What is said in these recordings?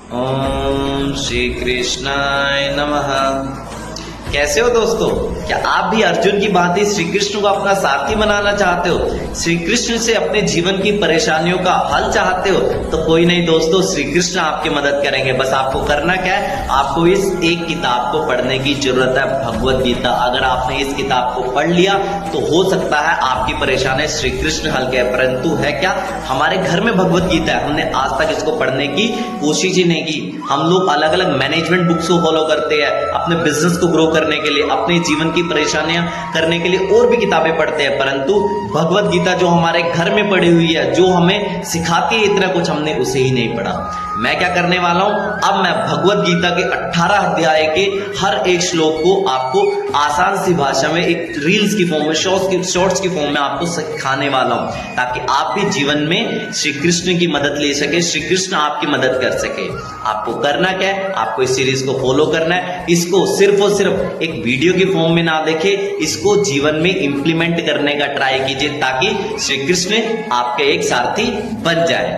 ओम श्री कृष्णाय नमः। कैसे हो दोस्तों? क्या आप भी अर्जुन की भांति श्री कृष्ण को अपना साथी बनाना चाहते हो? श्री कृष्ण से अपने जीवन की परेशानियों का हल चाहते हो? तो कोई नहीं दोस्तों, श्री कृष्ण आपकी मदद करेंगे। बस आपको करना क्या है, आपको इस एक किताब को पढ़ने की जरूरत है, भगवत गीता। अगर आपने इस किताब को पढ़ लिया तो हो सकता है आपकी परेशानी श्री कृष्ण हल के। परंतु है क्या, हमारे घर में भगवत गीता है, हमने आज तक इसको पढ़ने की कोशिश ही नहीं की। हम लोग अलग अलग मैनेजमेंट बुक्स को फॉलो करते हैं, अपने बिजनेस को ग्रो करने के लिए, अपने जीवन की परेशानियां करने के लिए और भी किताबें पढ़ते हैं। परंतु भगवत गीता जो हमारे घर में पड़ी हुई है, जो हमें सिखाती है इतना कुछ, हमने उसे ही नहीं पढ़ा। मैं क्या करने वाला हूं, अब मैं भगवत गीता के 18 अध्याय के हर एक श्लोक को आपको आसान सी भाषा में एक रील्स की फॉर्म में, शॉर्ट्स की फॉर्म में आपको सिखाने वाला हूं, ताकि आप भी जीवन में श्री कृष्ण की मदद ले सके, श्री कृष्ण आपकी मदद कर सके। आपको करना क्या है, आपको इस सीरीज को फॉलो करना है। इसको सिर्फ और सिर्फ एक वीडियो की फॉर्म में ना देखे, इसको जीवन में इंप्लीमेंट करने का ट्राई कीजिए, ताकि श्री कृष्ण आपके एक सारथी बन जाए।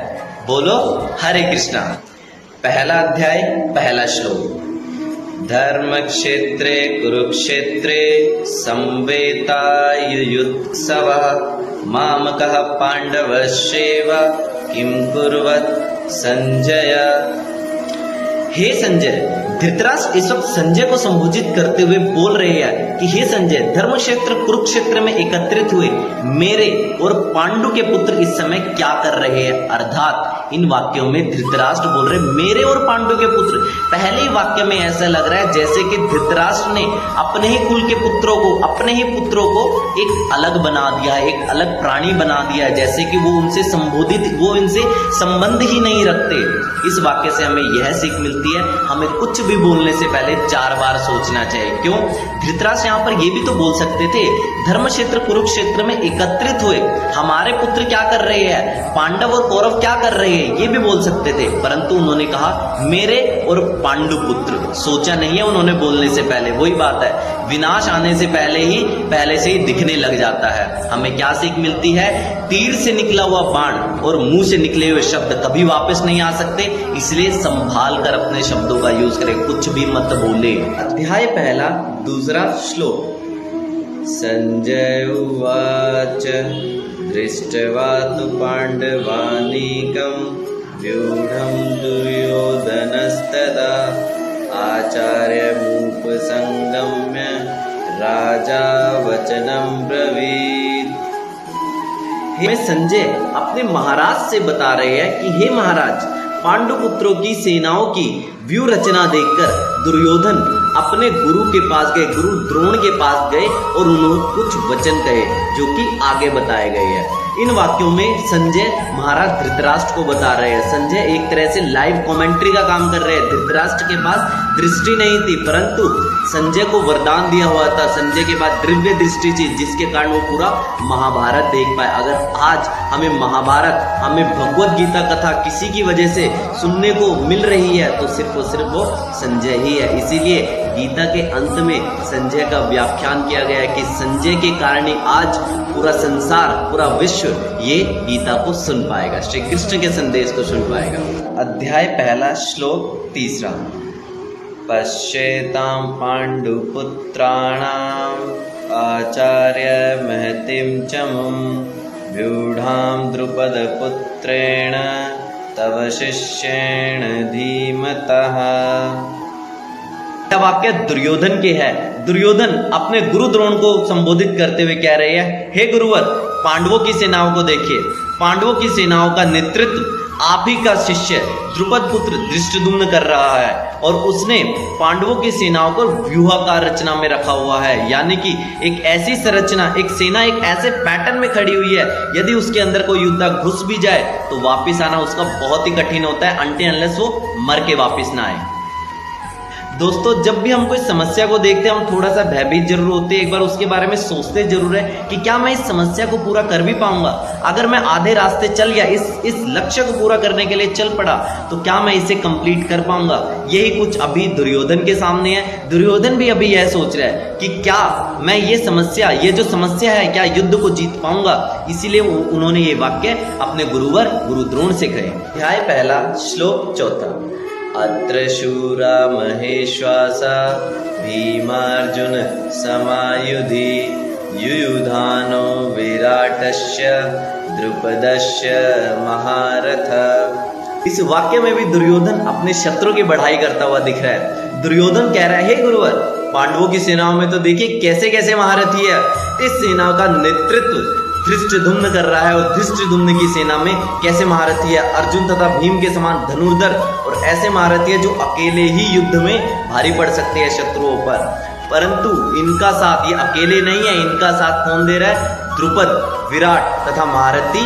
बोलो हरे कृष्णा। पहला अध्याय, पहला श्लोक। धर्म क्षेत्रे कुरुक्षेत्रे संवेतायुयुत्सवः मामकः पांडवश्चैव किं कुर्वत् संजय। हे संजय, धृतराष्ट्र इस वक्त संजय को संबोधित करते हुए बोल रहे हैं कि हे संजय, धर्म क्षेत्र कुरुक्षेत्र में एकत्रित हुए मेरे और पांडु के पुत्र इस समय क्या कर रहे हैं। अर्थात इन वाक्यों में धृतराष्ट्र बोल रहे मेरे और पांडु के पुत्र। पहले ही वाक्य में ऐसा लग रहा है जैसे कि धृतराष्ट्र ने अपने ही कुल के पुत्रों को, अपने ही पुत्रों को एक अलग बना दिया है, एक अलग प्राणी बना दिया है, जैसे कि वो उनसे संबोधित, वो इनसे संबंध ही नहीं रखते। इस वाक्य से हमें यह सीख मिलती है, हमें कुछ भी बोलने से पहले 4 बार सोचना चाहिए। क्यों? धृतराष्ट्र यहाँ पर ये भी तो बोल सकते थे, धर्म क्षेत्र कुरुक्षेत्र में एकत्रित हुए हमारे पुत्र क्या कर रहे हैं, पांडव और कौरव क्या कर रहे हैं, ये भी बोल सकते थे। परंतु उन्होंने कहा मेरे और पांडु पुत्र। सोचा नहीं है उन्होंने बोलने से पहले। वही बात है, विनाश आने से पहले से ही दिखने लग जाता है। हमें क्या सीख मिलती है, तीर से निकला हुआ बाण और मुंह से निकले हुए शब्द कभी वापस नहीं आ सकते, इसलिए संभाल कर अपने शब्दों का यूज करें, कुछ भी मत बोले। अध्याय पहला, दूसरा श्लोक। संजय उवाच दृष्ट्वा तु पांडवानीकं व्यूढं दुर्योधनस्तदा आचार्यमुपसंगम्य राजा वचनं ब्रवीत्। हे संजय अपने महाराज से बता रहे हैं कि हे महाराज, पांडु पुत्रों की सेनाओं की व्यू रचना देखकर दुर्योधन अपने गुरु के पास गए, गुरु द्रोण के पास गए और उन्होंने कुछ वचन कहे जो कि आगे बताए गए हैं। इन वाक्यों में संजय महाराज धृतराष्ट्र को बता रहे हैं। संजय एक तरह से लाइव कमेंट्री का काम कर रहे हैं। धृतराष्ट्र के पास दृष्टि नहीं थी, परंतु संजय को वरदान दिया हुआ था, संजय के पास दिव्य दृष्टि थी, जिसके कारण वो पूरा महाभारत देख पाए। अगर आज हमें महाभारत, हमें भगवत गीता कथा किसी की वजह से सुनने को मिल रही है तो सिर्फ और सिर्फ वो संजय ही है। इसीलिए गीता के अंत में संजय का व्याख्यान किया गया है कि संजय के कारण ही आज पूरा संसार, पूरा विश्व ये गीता को सुन पाएगा, श्री कृष्ण के संदेश को सुन पाएगा। अध्याय पहला, श्लोक तीसरा। पश्येतां पांडुपुत्राणाम् आचार्य महतिं च मुं व्यूढां द्रुपदपुत्रेण तव शिष्येण धीमतः। वाक्य दुर्योधन के है। दुर्योधन अपने गुरु द्रोण को संबोधित करते हुए कह रहे हैं, हे गुरुवर, पांडवों की सेनाओं को देखिए, पांडवों की सेनाओं का नेतृत्व आप ही का शिष्य द्रुपद पुत्र धृष्टद्युम्न कर रहा है, और उसने पांडवों की सेनाओं को व्यूहाकार रचना में रखा हुआ है। यानी कि एक ऐसी संरचना, एक सेना एक ऐसे पैटर्न में खड़ी हुई है, यदि उसके अंदर कोई योद्धा घुस भी जाए तो वापिस आना उसका बहुत ही कठिन होता है, अनटिल अनलेस वो मर के वापिस ना आए। दोस्तों, जब भी हम कोई समस्या को देखते हैं हम थोड़ा सा भयभीत जरूर होते हैं, एक बार उसके बारे में सोचते जरूर है कि क्या मैं इस समस्या को पूरा कर भी पाऊंगा। अगर मैं आधे रास्ते चल गया, इस लक्ष्य को पूरा करने के लिए चल पड़ा, तो क्या मैं इसे कंप्लीट कर पाऊंगा। यही कुछ अभी दुर्योधन के सामने है। दुर्योधन भी अभी यह सोच रहा है कि क्या मैं ये जो समस्या है, क्या युद्ध को जीत पाऊंगा। इसीलिए उन्होंने ये वाक्य अपने गुरुवर गुरु द्रोण से कहे। अध्याय पहला, श्लोक चौथा। अत्र शूरा महेश्वासा भीमार्जुन समायुधि युयुधानो विराटस्य द्रुपदस्य महारथ। इस वाक्य में भी दुर्योधन अपने शत्रु की बढ़ाई करता हुआ दिख रहा है। दुर्योधन कह रहा है, हे गुरुवर, पांडवों की सेनाओं में तो देखिए कैसे कैसे महारथी है। इस सेना का नेतृत्व धृष्टद्युम्न कर रहा है और धृष्टद्युम्न की सेना में कैसे महारथी है अर्जुन तथा भीम के समान धनुर्धर और ऐसे महारथी है जो अकेले ही युद्ध में भारी पड़ सकते हैं शत्रुओं पर। परंतु इनका साथ ये अकेले नहीं है, इनका साथ कौन दे रहा है? द्रुपद, विराट तथा महारथी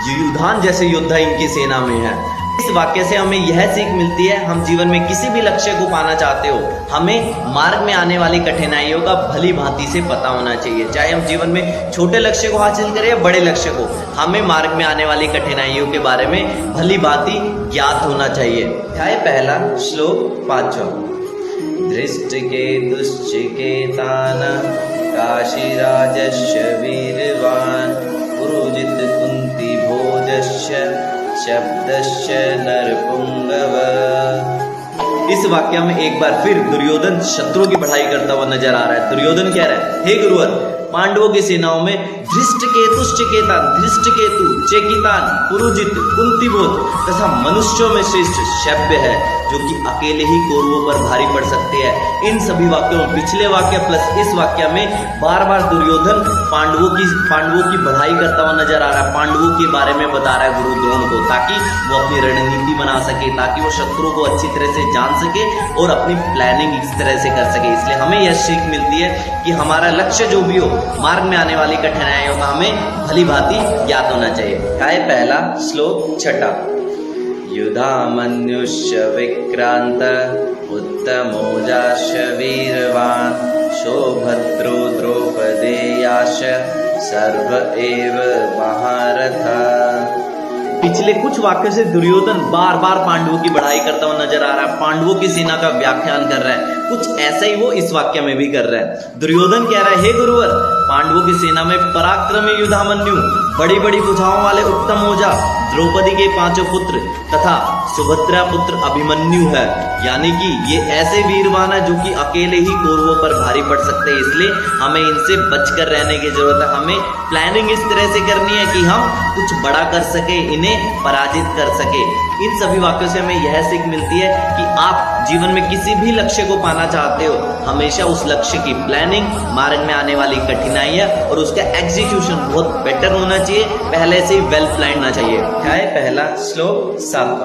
युयुधान जैसे योद्धा इनकी सेना में है। इस वाक्य से हमें यह सीख मिलती है, हम जीवन में किसी भी लक्ष्य को पाना चाहते हो, हमें मार्ग में आने वाली कठिनाइयों का भली भांति से पता होना चाहिए। चाहे हम जीवन में छोटे लक्ष्य को हासिल करें या बड़े लक्ष्य को, हमें मार्ग में आने वाली कठिनाइयों के बारे में भली भांति ज्ञात होना चाहिए। अध्याय पहला, श्लोक 5वां। धृष्टकेतुश्चिकेतान काशीराजस्य वीरवान् पुरुजित कुंती भोजस्य शब्दस्य नरपुंगव। इस वाक्य में एक बार फिर दुर्योधन शत्रुओं की बढ़ाई करता हुआ नजर आ रहा है। दुर्योधन कह रहा है, हे गुरुवर, पांडवों की सेनाओं में धृष्टकेतुश्चिकेतान, धृष्टकेतु, चेकितान, पुरुजित, कुंतीभोज तथा मनुष्यों में श्रेष्ठ शब्द है जो कि अकेले ही कौरवों पर भारी पड़ सकते हैं। इन सभी वाक्यों में पिछले वाक्य प्लस इस वाक्य में बार बार दुर्योधन पांडवों की बढ़ाई करता हुआ नजर आ रहा है। पांडवों के बारे में बता रहा है गुरु द्रोण को, ताकि वो अपनी रणनीति बना सके, ताकि वो शत्रु को अच्छी तरह से जान सके और अपनी प्लानिंग इस तरह से कर सके। इसलिए हमें यह सीख मिलती है कि हमारा लक्ष्य जो भी हो, मार्ग में आने वाली कठिनाइयों का हमें भली भांति ज्ञात होना चाहिए। अध्याय पहला, श्लोक 6। युधामन्युश्च विक्रांत उत्तमोजाश्च वीरवान् सौभद्रो द्रौपदेयाश्च सर्व एव महारथ। पिछले कुछ वाक्य से दुर्योधन बार बार पांडवों की बढ़ाई करता हुआ नजर आ रहा है, पांडवों की सेना का व्याख्यान कर रहा है। कुछ ऐसा ही वो इस वाक्य में भी कर रहा है। दुर्योधन कह रहा है, हे गुरुवर, पांडवों की सेना में पराक्रमी युधामन्यु, बड़ी बड़ी भुजाओं वाले उत्तम ओजा, द्रौपदी के 5 पुत्र तथा सुभद्रा पुत्र अभिमन्यु है। यानी कि ये ऐसे वीरवान है जो कि अकेले ही कौरवों पर भारी पड़ सकते हैं। इसलिए हमें इनसे बचकर रहने की जरूरत है। हमें प्लानिंग इस तरह से करनी है कि हम कुछ बड़ा कर सके, इन्हें पराजित कर सके। इन सभी वाक्यों से हमें यह सीख मिलती है कि आप जीवन में किसी भी लक्ष्य को पाना चाहते हो, हमेशा उस लक्ष्य की प्लानिंग, मार्ग में आने वाली कठिनाइयां और उसका एग्जीक्यूशन बहुत बेटर होना चाहिए, पहले से ही वेल प्लान होना चाहिए। अध्याय पहला, श्लोक 7।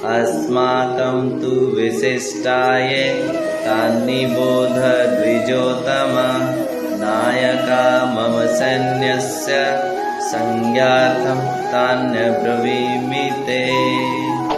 अस्माकं तु विशिष्टाये तान्निबोध द्विजोतम नायका मम सैन्यस्य संज्ञार्थम तान्य ब्रवीमिते।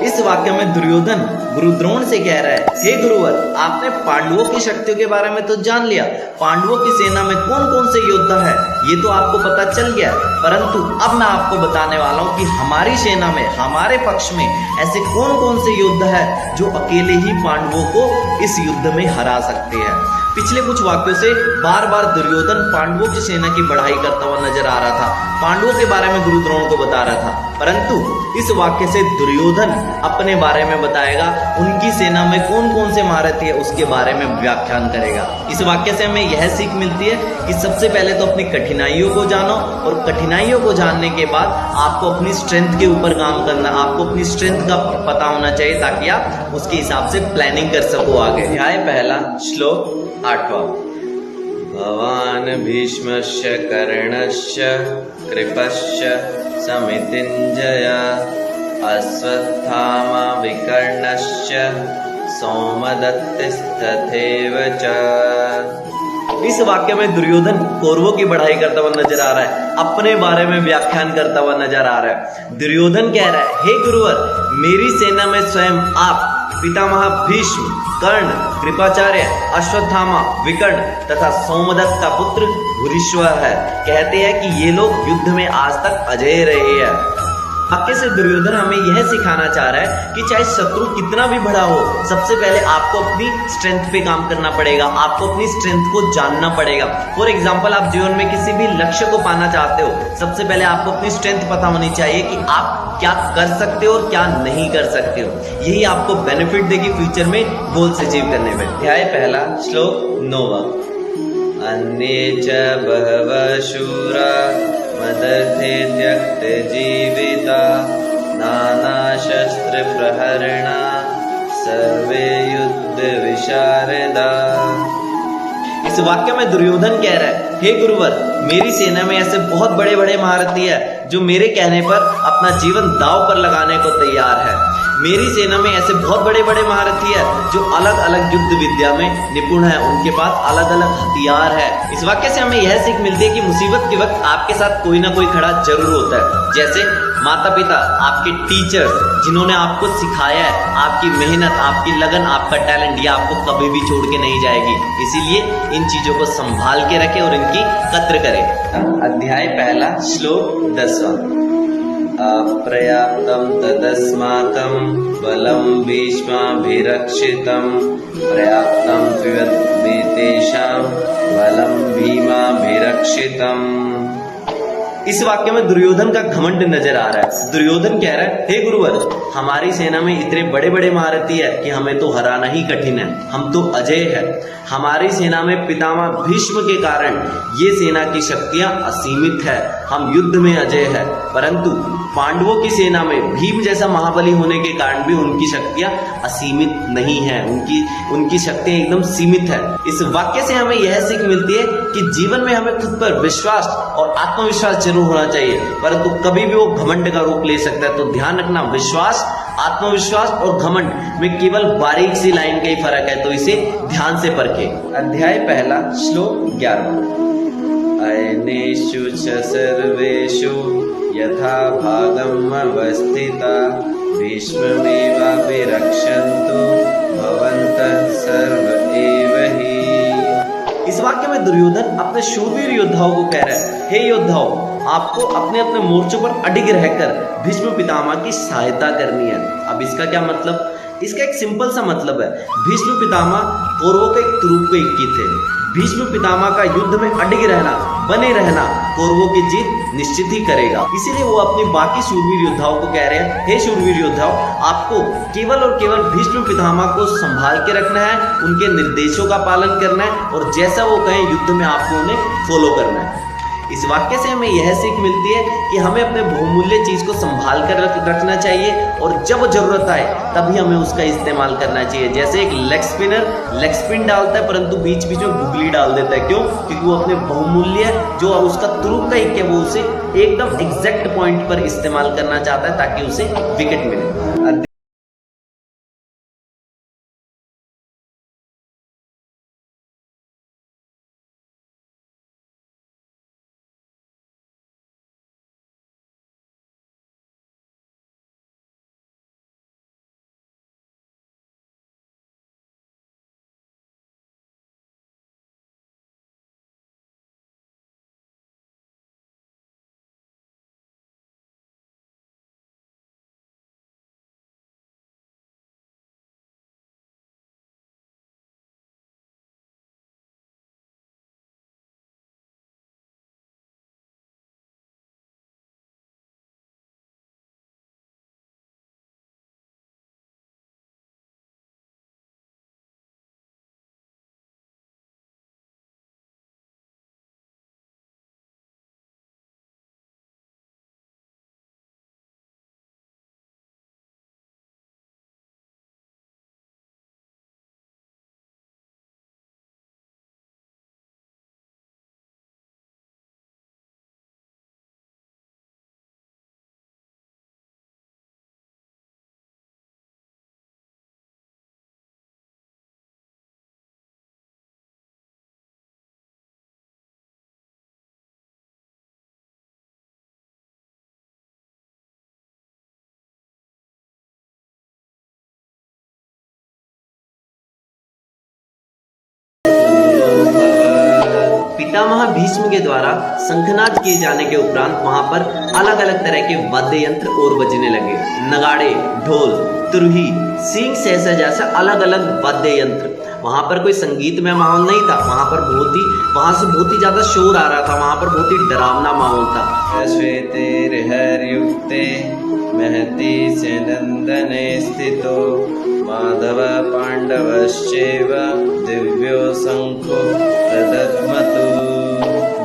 इस वाक्य में दुर्योधन गुरु द्रोण से कह रहा है, हे गुरुवर, आपने पांडवों की शक्तियों के बारे में तो जान लिया, पांडवों की सेना में कौन कौन से योद्धा है ये तो आपको पता चल गया, परंतु अब मैं आपको बताने वाला हूँ कि हमारी सेना में, हमारे पक्ष में ऐसे कौन कौन से योद्धा है जो अकेले ही पांडवों को इस युद्ध में हरा सकते हैं। पिछले कुछ वाक्यों से बार बार दुर्योधन पांडवों की सेना की बढ़ाई करता हुआ नजर आ रहा था, पांडवों के बारे में गुरु द्रोण को बता रहा था, परंतु इस वाक्य से दुर्योधन अपने बारे में बताएगा, उनकी सेना में कौन कौन से महारथी है उसके बारे में व्याख्यान करेगा। इस वाक्य से हमें यह सीख मिलती है कि सबसे पहले तो अपनी कठिनाइयों को जानो और कठिनाइयों को जानने के बाद आपको अपनी स्ट्रेंथ के ऊपर काम करना, आपको अपनी स्ट्रेंथ का पता होना चाहिए ताकि आप उसके हिसाब से प्लानिंग कर सको आगे। अध्याय पहला, श्लोक 8। भवान् भीष्मस्य कर्णस्य कृपस्य समितिञ्जय अश्वत्थामा विकर्णस्य सौमदत्तिस्तथैव च। इस वाक्य में दुर्योधन कौरवों की बढ़ाई करता हुआ नजर आ रहा है, अपने बारे में व्याख्यान करता हुआ नजर आ रहा है। दुर्योधन कह रहा है, हे गुरुवर, मेरी सेना में स्वयं आप, पितामह भीष्म, कर्ण, कृपाचार्य, अश्वत्थामा, विकर्ण तथा सौमदत्त का पुत्र भूरिश्रव है। कहते हैं कि ये लोग युद्ध में आज तक अजेय रहे हैं। वाक्य से दुर्योधन हमें यह सिखाना चाह रहा है कि चाहे शत्रु कितना भी बड़ा हो, सबसे पहले आपको अपनी स्ट्रेंथ पे काम करना पड़ेगा, आपको अपनी स्ट्रेंथ को जानना पड़ेगा। फॉर एग्जाम्पल, आप जीवन में किसी भी लक्ष्य को पाना चाहते हो, सबसे पहले आपको अपनी स्ट्रेंथ पता होनी चाहिए कि आप क्या कर सकते हो और क्या नहीं कर सकते हो। यही आपको बेनिफिट देगी फ्यूचर में गोल्स अचीव करने में। अध्याय पहला, श्लोक 9। अन्ये च बहवः शूरा मदर्थे त्यक्तजीविता नानाशस्त्रप्रहरणा सर्वे युद्धविशारदा। इस वाक्य में दुर्योधन कह रहा है, हे गुरुवर, मेरी सेना में ऐसे बहुत बड़े बड़े महारथी है जो मेरे कहने पर अपना जीवन दांव पर लगाने को तैयार है। मेरी सेना में ऐसे बहुत बड़े बड़े महारथी है जो अलग अलग युद्ध विद्या में निपुण है, उनके पास अलग अलग हथियार है। इस वाक्य से हमें यह सीख मिलती है कि मुसीबत के वक्त आपके साथ कोई ना कोई खड़ा जरूर होता है। जैसे माता पिता, आपके टीचर्स जिन्होंने आपको सिखाया है, आपकी मेहनत, आपकी लगन, आपका टैलेंट, ये आपको कभी भी छोड़ के नहीं जाएगी। इसीलिए इन चीजों को संभाल के रखें और इनकी कद्र करें। अध्याय पहला, श्लोक 10। अपर्याप्तं तदस्माकं बलं भीष्माभिरक्षितं पर्याप्तं त्वमेतेषां बलं भीमाभिरक्षितम्। इस वाक्य में दुर्योधन का घमंड नजर आ रहा है। दुर्योधन कह रहा है, हे गुरुवर, हमारी सेना में इतने बड़े बड़े महारथी है कि हमें तो हराना ही कठिन है, हम तो अजय है। हमारी सेना में पितामह भीष्म के कारण ये सेना की शक्तियां असीमित है, हम युद्ध में अजय है। परंतु पांडवों की सेना में भीम जैसा महाबली होने के कारण भी उनकी शक्तियां असीमित नहीं है, उनकी शक्तियां एकदम सीमित है। इस वाक्य से हमें यह सीख मिलती है कि जीवन में हमें खुद पर विश्वास और आत्मविश्वास जरूर होना चाहिए, परंतु कभी भी वो घमंड का रूप ले सकता है। तो ध्यान रखना, विश्वास, आत्मविश्वास और घमंड में केवल बारीक सी लाइन का ही फर्क है, तो इसे ध्यान से परखे। अध्याय पहला, श्लोक 11। अयनेषु च सर्वेषु यथा भागम् अवस्थिता भीष्ममेवापि रक्षन्तु भवन्तः सर्व एव हि। इस वाक्य में दुर्योधन अपने शूरवीर योद्धाओं को कह रहा है, हे योद्धाओं, आपको अपने अपने मोर्चों पर अडिग रहकर भीष्म पितामह की सहायता करनी है। अब इसका क्या मतलब? इसका एक सिंपल सा मतलब है, भीष्म पितामह कौरवों के एक तुरुप के इक्की थे। भीष्म पितामह का युद्ध में अडिग रहना, बने रहना कौरवों की जीत निश्चित ही करेगा। इसीलिए वो अपने बाकी शूरवीर योद्धाओं को कह रहे हैं, हे शूरवीर योद्धाओं, आपको केवल और केवल भीष्म पितामह को संभाल के रखना है, उनके निर्देशों का पालन करना है और जैसा वो कहें युद्ध में आपको उन्हें फॉलो करना है। इस वाक्य से हमें यह सीख मिलती है कि हमें अपने बहुमूल्य चीज को संभाल कर रखना चाहिए और जब जरूरत आए तभी हमें उसका इस्तेमाल करना चाहिए। जैसे एक लेग स्पिनर लेग स्पिन डालता है परंतु बीच बीच में गुगली डाल देता है, क्यों? क्योंकि वो अपने बहुमूल्य जो उसका तुरुप का एक है वो उसे एकदम एग्जैक्ट पॉइंट पर इस्तेमाल करना चाहता है ताकि उसे विकेट मिले। पितामह भीष्म के द्वारा शंखनाद किए जाने के उपरांत वहां पर अलग अलग तरह के वाद्य यंत्र और बजने लगे। नगाड़े, ढोल, तुरही, सींग सहसा जैसा अलग अलग वाद्य यंत्र। वहां पर कोई संगीत में माहौल नहीं था, वहां से बहुत ही ज्यादा शोर आ रहा था, वहां पर बहुत ही डरावना माहौल था। श्वेतेर्हर्युक्ते महती से नंदने स्थितो माधव पांडवश्चैव दिव्यो शंखो प्रदद्मतु।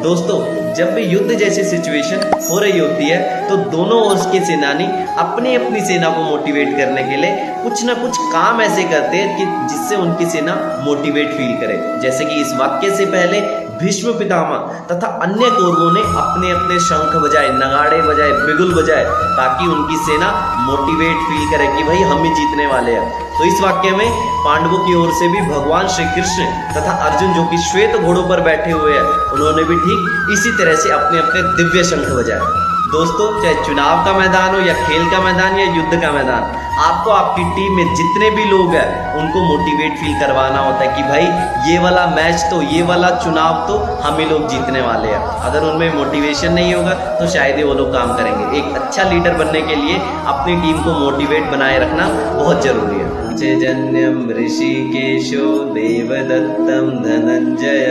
दोस्तों, जब भी युद्ध जैसी सिचुएशन हो रही होती है तो दोनों ओर के सेनानी अपनी अपनी सेना को मोटिवेट करने के लिए कुछ ना कुछ काम ऐसे करते हैं कि जिससे उनकी सेना मोटिवेट फील करे। जैसे कि इस वाक्य से पहले भीष्म पितामह तथा अन्य कौरवों ने अपने अपने शंख बजाए, नगाड़े बजाए, बिगुल बजाए, ताकि उनकी सेना मोटिवेट फील करे कि भाई हम ही जीतने वाले हैं। तो इस वाक्य में पांडवों की ओर से भी भगवान श्री कृष्ण तथा अर्जुन, जो कि श्वेत घोड़ों पर बैठे हुए हैं, उन्होंने भी ठीक इसी तरह से अपने अपने दिव्य शंख बजाए। दोस्तों, चाहे चुनाव का मैदान हो या खेल का मैदान या युद्ध का मैदान, आपको आपकी टीम में जितने भी लोग हैं उनको मोटिवेट फील करवाना होता है कि भाई ये वाला मैच तो, ये वाला चुनाव तो हम ही लोग जीतने वाले हैं। अगर उनमें मोटिवेशन नहीं होगा तो शायद ही वो लोग काम करेंगे। एक अच्छा लीडर बनने के लिए अपनी टीम को मोटिवेट बनाए रखना बहुत जरूरी है। चैतन्यम ऋषिकेशो देवदत्तम धनंजय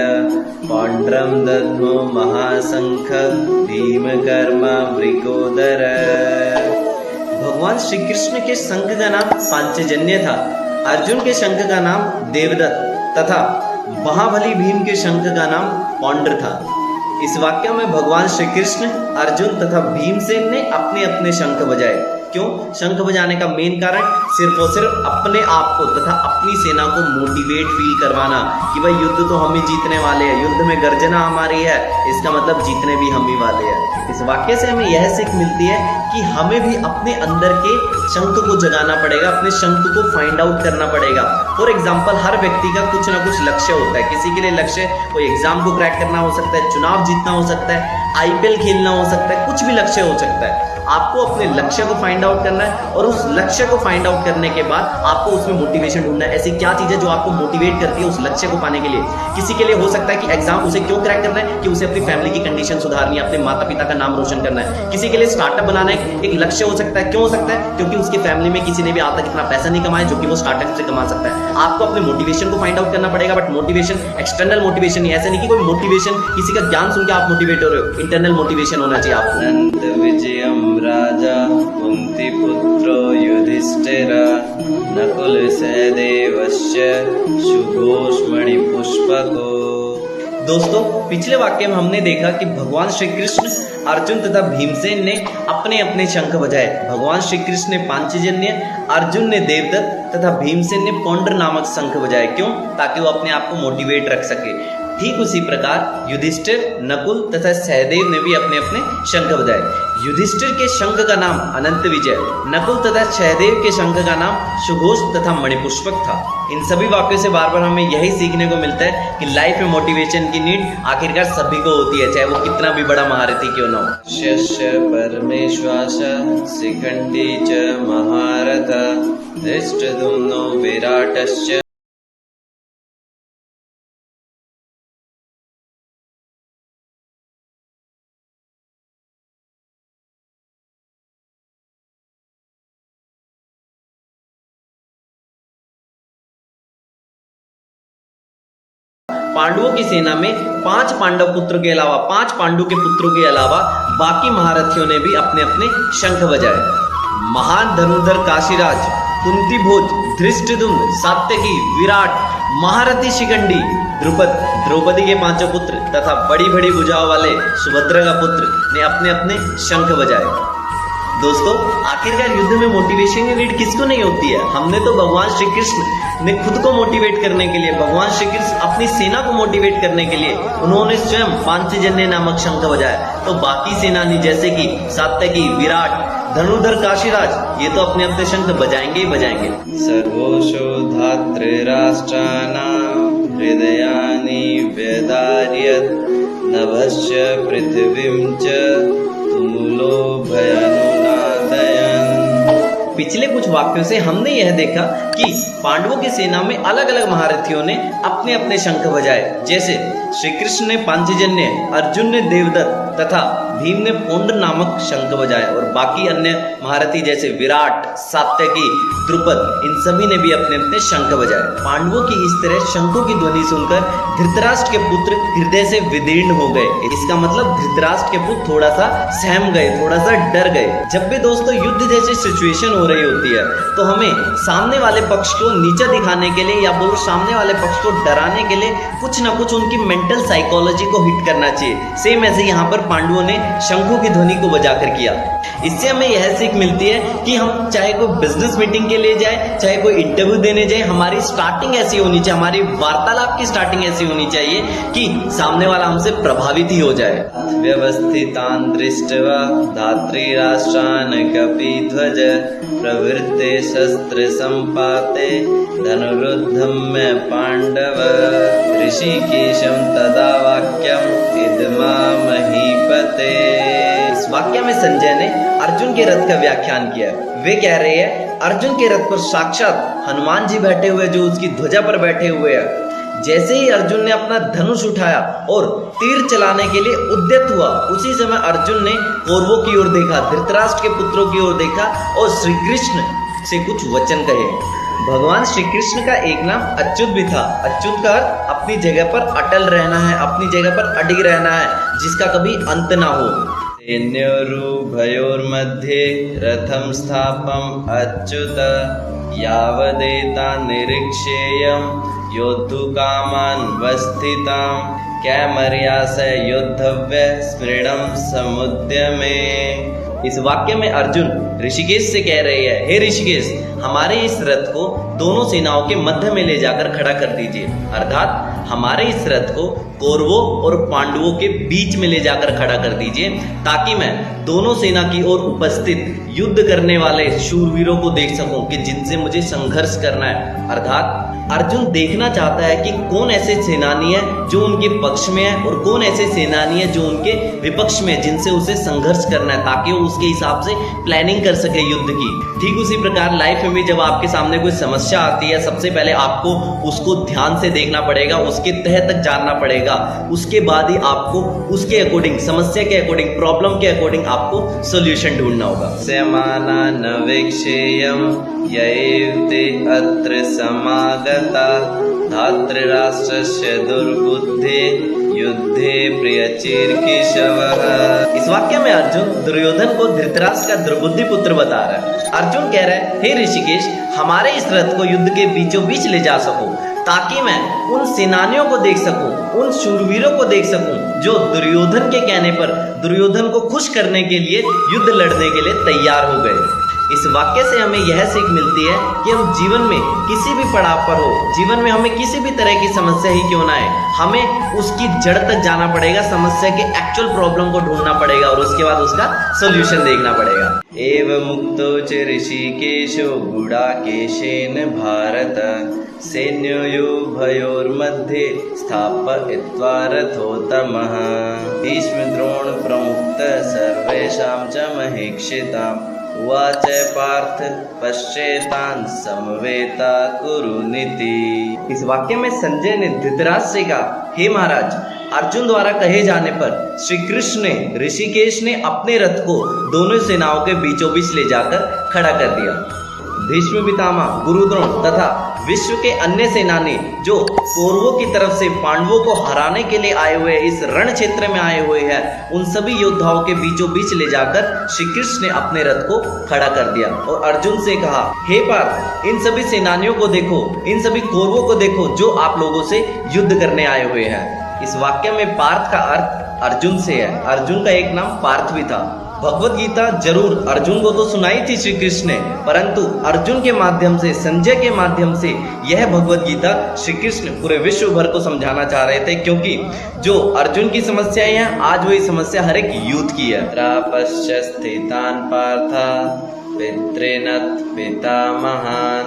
पौंड्रम दद्मो महाशंख भीमकर्मा वृकोदर। भगवान श्री कृष्ण के शंख का नाम पांचजन्य था, अर्जुन के शंख का नाम देवदत्त तथा महाबली भीम के शंख का नाम पौंड्र था। इस वाक्य में भगवान श्री कृष्ण, अर्जुन तथा भीमसेन ने अपने अपने शंख बजाए। क्यों? शंख बजाने का मेन कारण सिर्फ और सिर्फ अपने आप को तथा अपनी सेना को मोटिवेट फील करवाना कि भाई युद्ध तो हम ही जीतने वाले हैं, युद्ध में गर्जना हमारी है, इसका मतलब जीतने भी हम ही वाले हैं। इस वाक्य से हमें यह सीख मिलती है कि हमें भी अपने अंदर के शंख को जगाना पड़ेगा, अपने शंख को फाइंड आउट करना पड़ेगा। फॉर एग्जाम्पल, हर व्यक्ति का कुछ ना कुछ लक्ष्य होता है। किसी के लिए लक्ष्य कोई एग्जाम को क्रैक करना हो सकता है, चुनाव जीतना हो सकता है, IPL खेलना हो सकता है, कुछ भी लक्ष्य हो सकता है। आपको अपने लक्ष्य को फाइंड आउट करना है और उस लक्ष्य को फाइंड आउट करने के बाद आपको उसमें मोटिवेशन ढूंढना है। ऐसी क्या चीज है जो आपको मोटिवेट करती है उस लक्ष्य को पाने के लिए? किसी के लिए हो सकता है कि एग्जाम उसे क्यों क्रैक करना है, कि उसे अपनी फैमिली की कंडीशन सुधारनी है, अपने माता पिता का नाम रोशन करना है। किसी के लिए स्टार्टअप बनाना एक लक्ष्य हो सकता है। क्यों हो सकता है? क्योंकि उसके फैमिली में किसी ने भी आज तक इतना पैसा नहीं कमाया जो कि वो स्टार्टअप से कमा सकता है। आपको अपने मोटिवेशन को फाइंड आउट करना पड़ेगा, बट मोटिवेशन एक्सटर्नल मोटिवेशन ही, ऐसा नहीं कि कोई मोटिवेशन किसी का ज्ञान सुन के आप मोटिवेट हो रहे हो। इंटरनल मोटिवेशन होना चाहिए आपको। नंद विजयम राजा कुंती पुत्रो युधिष्ठिर नकुल सहदेवस्य सुघोषमणि पुष्पको। दोस्तों, पिछले वाक्य में हमने देखा कि भगवान श्री कृष्ण, अर्जुन तथा भीमसेन ने अपने अपने शंख बजाए। भगवान श्री कृष्ण ने पांचजन्य, अर्जुन ने देवदत्त तथा भीमसेन ने पौंड्र नामक शंख बजाए। क्यों? ताकि वो अपने आप को मोटिवेट रख सके। ठीक उसी प्रकार युधिष्ठिर, नकुल तथा सहदेव ने भी अपने अपने शंख बजाए। युधिष्ठिर के शंख का नाम अनंत विजय, नकुल तथा सहदेव के शंख का नाम सुघोष तथा मणिपुष्पक था। इन सभी वाक्यों से बार बार हमें यही सीखने को मिलता है कि लाइफ में मोटिवेशन की नीड आखिरकार सभी को होती है, चाहे वो कितना भी बड़ा महारथी क्यों ना हो। शस्य परमेश्वास शिखंडी च महारथ धृष्टद्युम्नो विराटस्य। पांडवों की सेना में 5 पांडव पुत्र के अलावा, 5 पांडु के पुत्रों के अलावा बाकी महारथियों ने भी अपने अपने शंख बजाए। महान धनुर्धर काशीराज, कुंती भोज, धृष्टद्युम्न, सात्यकी, विराट, महारथी शिखंडी, द्रुपद, द्रौपदी के 5 पुत्र तथा बड़ी बड़ी भुजाओं वाले सुभद्रा का पुत्र ने अपने अपने शंख बजाए। दोस्तों, आखिरकार युद्ध में मोटिवेशन की नीड किसको नहीं होती है? हमने तो भगवान श्री कृष्ण ने खुद को मोटिवेट करने के लिए, भगवान श्री कृष्ण अपनी सेना को मोटिवेट करने के लिए उन्होंने स्वयं पांचजन्य नामक शंख बजाया। तो बाकी सेनानी जैसे कि सात्यकी, विराट, धनुर्धर, काशीराज, ये तो अपने अपने शंख बजाएंगे ही बजाएंगे। सर्वोषो धातृराष्ट्राणां हृदयानि व्यधारयत् नभस्य पृथिवीं च तुमुलो भयानुनादयन्। पिछले कुछ वाक्यों से हमने यह देखा कि पांडवों की सेना में अलग अलग महारथियों ने अपने अपने शंख बजाए। जैसे श्री कृष्ण ने पांचजन्य, अर्जुन ने देवदत्त तथा भीम ने पौंड्र नामक शंख बजाए, और बाकी अन्य महारथी जैसे विराट, सात्यकी, द्रुपद, इन सभी ने भी अपने अपने शंख बजाए। पांडवों की इस तरह शंखों की ध्वनि सुनकर धृतराष्ट्र के पुत्र हृदय से विदीर्ण हो गए। इसका मतलब धृतराष्ट्र के पुत्र थोड़ा सा सहम गए, थोड़ा सा डर गए। जब भी दोस्तों युद्ध जैसी सिचुएशन हो रही होती है तो हमें सामने वाले पक्ष को नीचा दिखाने के लिए या बोलो सामने वाले पक्ष को डराने के लिए कुछ ना कुछ उनकी मेंटल साइकोलॉजी को हिट करना चाहिए। सेम ऐसे यहाँ पर पांडवों ने शंखों की ध्वनि को बजाकर किया। इससे हमें यह सीख मिलती है कि हम चाहे कोई बिजनेस मीटिंग के लिए जाए, चाहे कोई इंटरव्यू देने जाए, हमारी स्टार्टिंग ऐसी होनी चाहिए, हमारी वार्तालाप की स्टार्टिंग ऐसी होनी चाहिए कि सामने वाला हमसे प्रभावित ही हो जाए। व्यवस्थितान् दृष्ट्वा धातृराष्ट्रान् कपिध्वज प्रवृत्ते शस्त्र संपाते धनुरुद्धम्य पांडव ऋषिकेशं तदा वाक्यम् इदमामहीपते। इस वाक्य में संजय ने अर्जुन के रथ का व्याख्यान किया। वे कह रहे हैं अर्जुन के रथ पर साक्षात हनुमान जी बैठे हुए, जो उसकी ध्वजा पर बैठे हुए हैं। जैसे ही अर्जुन ने अपना धनुष उठाया और तीर चलाने के लिए उद्यत हुआ, उसी समय अर्जुन ने कौरवों की ओर देखा, धृतराष्ट्र के पुत्रों की ओर देखा और श्री कृष्ण से कुछ वचन कहे। भगवान श्री कृष्ण का एक नाम अच्युत भी था। अच्युत का अर्थ अपनी जगह पर अटल रहना है, अपनी जगह पर अडिग रहना है, जिसका कभी अंत ना हो। सैन्योरुभयोर्मध्ये रथं स्थापम् अच्युत यावदेतान् निरीक्षेयं योद्धुकामान् वस्थितां कैमर्यास योद्धव्य स्मृणं समुद्यमे। इस वाक्य में अर्जुन ऋषिकेश से कह रहे हैं, हे ऋषिकेश, हमारे इस रथ को दोनों सेनाओं के मध्य में ले जाकर खड़ा कर दीजिए। अर्थात हमारे इस रथ को कौरवों और पांडवों के बीच में ले जाकर खड़ा कर दीजिए, ताकि मैं दोनों सेना की ओर उपस्थित युद्ध करने वाले शूरवीरों को देख सकूं कि जिनसे मुझे संघर्ष करना है। अर्थात अर्जुन देखना चाहता है कि कौन ऐसे सेनानी है जो उनके पक्ष में है और कौन ऐसे सेनानी है जो उनके विपक्ष में है, जिनसे उसे संघर्ष करना है, ताकि वो उसके हिसाब से प्लानिंग कर सके युद्ध की। ठीक उसी प्रकार लाइफ में भी जब आपके सामने कोई समस्या आती है, सबसे पहले आपको उसको ध्यान से देखना पड़ेगा, उसके तह तक जानना पड़ेगा, उसके बाद ही आपको उसके अकॉर्डिंग, समस्या के अकॉर्डिंग, प्रॉब्लम के अकॉर्डिंग आपको सोल्यूशन ढूंढना होगा। स्यमाना न वीक्षेयं यैते अत्र समागता धातृराष्ट्रस्य दुर्बुद्धे युद्धे प्रियचिर्केशवः। इस वाक्य में अर्जुन दुर्योधन को धृतराष्ट्र का दुर्बुद्धि पुत्र बता रहा है। अर्जुन कह रहा है, हे ऋषिकेश, हमारे इस रथ को युद्ध के बीचों बीच ले जा सकूं, ताकि मैं उन सेनानियों को देख सकूं, उन शूरवीरों को देख सकूं जो दुर्योधन के कहने पर दुर्योधन को खुश करने के लिए युद्ध लड़ने के लिए तैयार हो गए। इस वाक्य से हमें यह सीख मिलती है कि हम जीवन में किसी भी पड़ाव पर हो, जीवन में हमें किसी भी तरह की समस्या ही क्यों ना है, हमें उसकी जड़ तक जाना पड़ेगा, समस्या के एक्चुअल प्रॉब्लम को ढूंढना पड़ेगा और उसके बाद उसका सोल्यूशन देखना पड़ेगा। एवं मुक्तो च ऋषिकेशो गुडाकेशेन भारत सैन्योरुभयोर्मध्ये स्थापयित्वा रथोत्तमः भीष्म द्रोण प्रमुक्त सर्वेषां च महीक्षिताम् उवाच पार्थ पश्चेतान् समवेता कुरुनीति। इस वाक्य में संजय ने धृतराष्ट्र से कहा, हे महाराज, अर्जुन द्वारा कहे जाने पर श्री कृष्ण ने, ऋषिकेश ने अपने रथ को दोनों सेनाओं के बीचों बीच ले जाकर खड़ा कर दिया। भीष्म पितामह, गुरु द्रोण तथा विश्व के अन्य सेनानी जो कौरवों की तरफ से पांडवों को हराने के लिए आए हुए, इस रण क्षेत्र में आए हुए हैं, उन सभी योद्धाओं के बीचों बीच ले जाकर श्री कृष्ण ने अपने रथ को खड़ा कर दिया और अर्जुन से कहा, हे पार्थ, इन सभी सेनानियों को देखो, इन सभी कौरवों को देखो जो आप लोगों से युद्ध करने आए हुए हैं। इस वाक्य में पार्थ का अर्थ अर्जुन से है। अर्जुन का एक नाम पार्थ भी था। भगवत गीता जरूर अर्जुन को तो सुनाई थी श्री कृष्ण ने, परंतु अर्जुन के माध्यम से, संजय के माध्यम से यह भगवत गीता श्री कृष्ण पूरे विश्व भर को समझाना चाह रहे थे, क्योंकि जो अर्जुन की समस्याएं हैं, आज वही समस्या हर एक यूथ की है। त्रापश्च स्थितान् पार्था पितॄनथ पितामहान्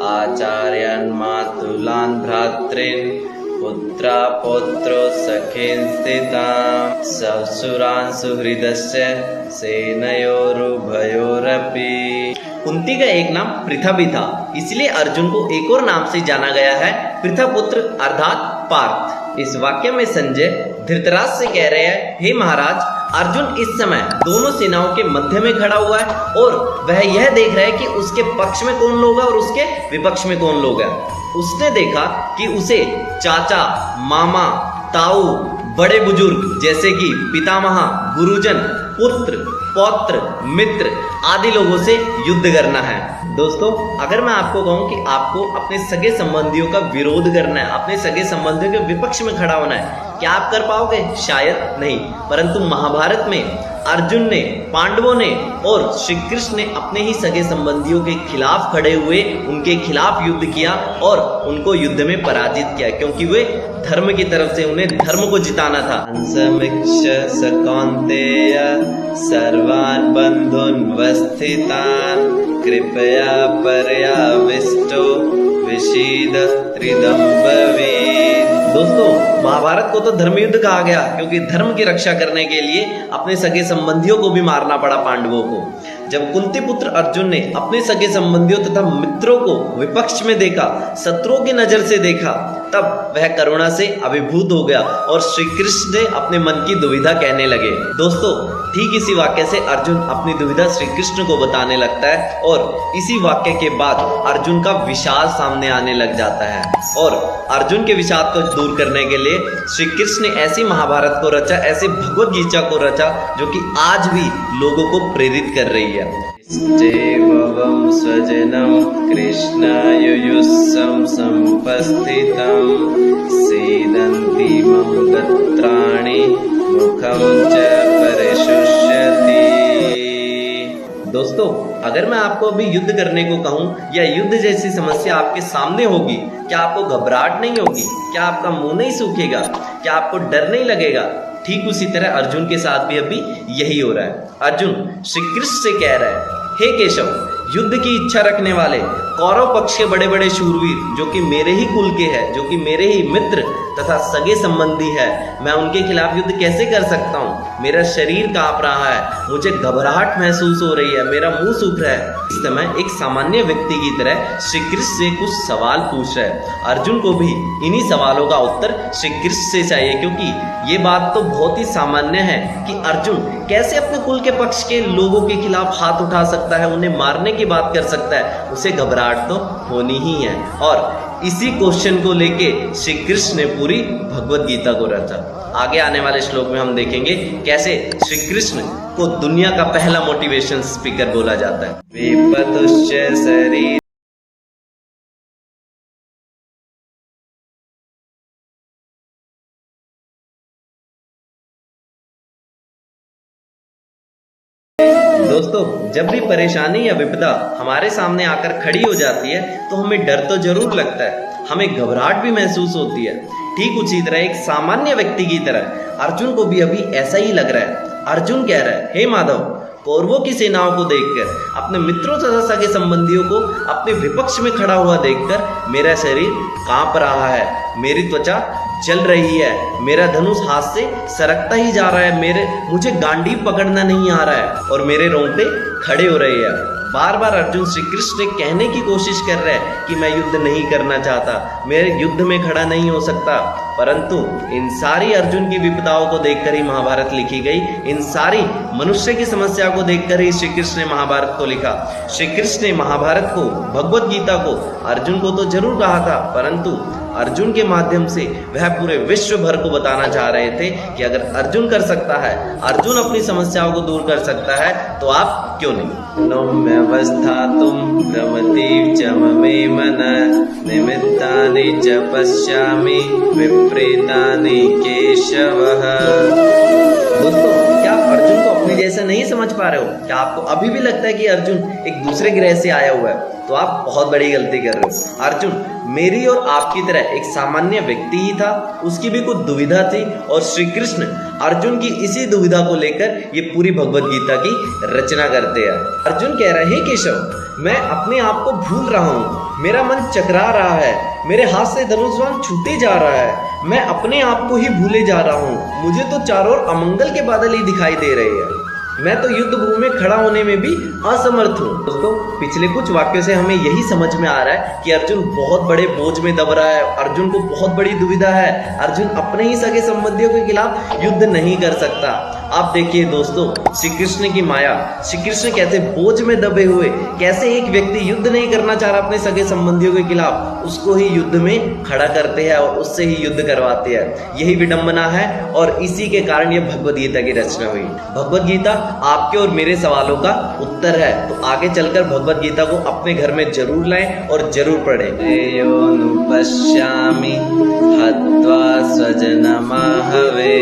आचार्यान् मातुलान् भ्रातॄन् पुत्रा पौत्रो सखेन स्थितां ससुरान् सुहृदस्य सेनयोरुभयोरपि। कुंती का एक नाम पृथा भी था, इसलिए अर्जुन को एक और नाम से जाना गया है, पृथपुत्र अर्थात पार्थ। इस वाक्य में संजय धृतराष्ट्र से कह रहे हैं, हे महाराज, अर्जुन इस समय दोनों सेनाओं के मध्य में खड़ा हुआ है और वह यह देख रहा है कि उसके पक्ष में कौन लोग हैं और उसके विपक्ष में कौन लोग हैं। उसने देखा कि उसे चाचा, मामा, ताऊ, बड़े बुजुर्ग जैसे कि पितामह, गुरुजन, पुत्र, पौत्र, मित्र आदि लोगों से युद्ध करना है। दोस्तों, अगर मैं आपको कहूं कि आपको अपने सगे संबंधियों का विरोध करना है, अपने सगे संबंधियों के विपक्ष में खड़ा होना है, क्या आप कर पाओगे? शायद नहीं। परंतु महाभारत में अर्जुन ने, पांडवों ने और श्री कृष्ण ने अपने ही सगे संबंधियों के खिलाफ खड़े हुए उनके खिलाफ युद्ध किया और उनको युद्ध में पराजित किया, क्योंकि वे धर्म की तरफ से, उन्हें धर्म को जिताना था। समीक्ष स कौन्तेय सर्वान् बन्धून् वस्थितान् कृपया पर्याविष्टो विषीद त्रिदं भवेत्। दोस्तों, महाभारत को तो धर्म युद्ध कहा गया, क्योंकि धर्म की रक्षा करने के लिए अपने सगे संबंधियों को भी मारना पड़ा पांडवों को। जब कुंती पुत्र अर्जुन ने अपने सगे संबंधियों तथा मित्रों को विपक्ष में देखा, शत्रुओं की नजर से देखा, तब वह करुणा से अभिभूत हो गया और श्री कृष्ण से अपने मन की दुविधा कहने लगे। दोस्तों, ठीक इसी वाक्य से अर्जुन अपनी दुविधा श्री कृष्ण को बताने लगता है और इसी वाक्य के बाद अर्जुन का विषाद सामने आने लग जाता है और अर्जुन के विषाद को दूर करने के लिए श्री कृष्ण ने ऐसी महाभारत को रचा, ऐसे भगवत गीता को रचा, जो कि आज भी लोगों को प्रेरित कर रही है। इष्टेवं स्वजनं कृष्णायुयुस्सं संपस्थितं सीदन्ति मम गत्राणि मुखं च परिशुष्यति। दोस्तों, अगर मैं आपको अभी युद्ध करने को कहूं या युद्ध जैसी समस्या आपके सामने होगी, क्या आपको घबराहट नहीं होगी? क्या आपका मुंह नहीं सूखेगा? क्या आपको डर नहीं लगेगा? ठीक उसी तरह अर्जुन के साथ भी अभी यही हो रहा है। अर्जुन श्री कृष्ण से कह रहा है, हे केशव, युद्ध की इच्छा रखने वाले कौरव पक्ष के बड़े बड़े शूरवीर, जो कि मेरे ही कुल के हैं, जो कि मेरे ही मित्र तथा सगे संबंधी है, मैं उनके खिलाफ युद्ध कैसे कर सकता हूँ? मेरा शरीर कांप रहा है, मुझे घबराहट महसूस हो रही है, मेरा मुंह सूख रहा है। इस समय एक सामान्य व्यक्ति की तरह श्री कृष्ण से कुछ सवाल पूछ रहा है। अर्जुन को भी इन्हीं सवालों का उत्तर श्री कृष्ण से चाहिए, क्योंकि ये बात तो बहुत ही सामान्य है कि अर्जुन कैसे अपने कुल के पक्ष के लोगों के खिलाफ हाथ उठा सकता है, उन्हें मारने की बात कर सकता है। उसे घबराहट तो होनी ही है। और इसी क्वेश्चन को लेके श्री कृष्ण ने पूरी भगवत गीता को रचा। आगे आने वाले श्लोक में हम देखेंगे कैसे श्री कृष्ण को दुनिया का पहला मोटिवेशन स्पीकर बोला जाता है। विपतुश्च शरीर दोस्तों, जब भी परेशानी या विपदा हमारे सामने आकर खड़ी हो जाती है तो हमें डर तो जरूर लगता है, हमें घबराहट भी महसूस होती है। ठीक उसी तरह एक सामान्य व्यक्ति की तरह अर्जुन को भी अभी ऐसा ही लग रहा है। अर्जुन कह रहा है, हे माधव, कौरवों की सेनाओं को देखकर, अपने मित्रों तथा सगे संबंधियों को अपने विपक्ष में खड़ा हुआ देखकर मेरा शरीर कांप रहा है, मेरी त्वचा जल रही है, मेरा धनुष हाथ से सरकता ही जा रहा है, मुझे गांडीव पकड़ना नहीं आ रहा है और मेरे रोंगटे खड़े हो रहे हैं। बार बार अर्जुन श्री कृष्ण कहने की कोशिश कर रहे हैं कि मैं युद्ध नहीं करना चाहता, मैं युद्ध में खड़ा नहीं हो सकता। परंतु इन सारी अर्जुन की विपदाओं को देखकर ही महाभारत लिखी गई, इन सारी मनुष्य की समस्या को देखकर ही श्री कृष्ण ने महाभारत को लिखा। श्री कृष्ण ने महाभारत को, भगवत गीता को अर्जुन को तो जरूर कहा था, परंतु अर्जुन के माध्यम से वह पूरे विश्व भर को बताना चाह रहे थे कि अगर अर्जुन कर सकता है, अर्जुन अपनी समस्याओं को दूर कर सकता है, तो आप क्यों नहीं। नौम्यवस्थातुं भ्रमतीव च ममे मनः निमित्तानि च पश्यामि विपरीतानि केशवः। दोस्तों, क्या आप अर्जुन को अपने जैसा नहीं समझ पा रहे हो? क्या आपको अभी भी लगता है कि अर्जुन एक दूसरे ग्रह से आया हुआ है? तो आप बहुत बड़ी गलती कर रहे हो। अर्जुन मेरी और आपकी तरह एक सामान्य व्यक्ति ही था, उसकी भी कुछ दुविधा थी और श्री कृष्ण अर्जुन की इसी दुविधा को लेकर ये पूरी भगवत गीता की रचना करते हैं। अर्जुन कह रहा है, हे केशव, मैं अपने आप को भूल रहा हूँ, मेरा मन चकरा रहा है, मेरे हाथ से धनुष बाण छूटे जा रहा है, मैं अपने आप को ही भूले जा रहा हूँ, मुझे तो चारों ओर अमंगल के बादल ही दिखाई दे रहे हैं, मैं तो युद्ध भूमि में खड़ा होने में भी असमर्थ हूँ। दोस्तों, पिछले कुछ वाक्यों से हमें यही समझ में आ रहा है कि अर्जुन बहुत बड़े बोझ में दब रहा है, अर्जुन को बहुत बड़ी दुविधा है, अर्जुन अपने ही सगे संबंधियों के खिलाफ युद्ध नहीं कर सकता। आप देखिए दोस्तों, श्री कृष्ण की माया, श्री कृष्ण कैसे बोझ में दबे हुए, कैसे एक व्यक्ति युद्ध नहीं करना चाह रहा अपने सगे संबंधियों के खिलाफ, उसको ही युद्ध में खड़ा करते हैं और उससे ही युद्ध करवाते हैं। यही विडंबना है और इसी के कारण ये भगवद गीता की रचना हुई। भगवद गीता आपके और मेरे सवालों का उत्तर है, तो आगे चलकर भगवद गीता को अपने घर में जरूर लाएं और जरूर पढ़ें। पश्यामि हत्वा स्वजनमाहवे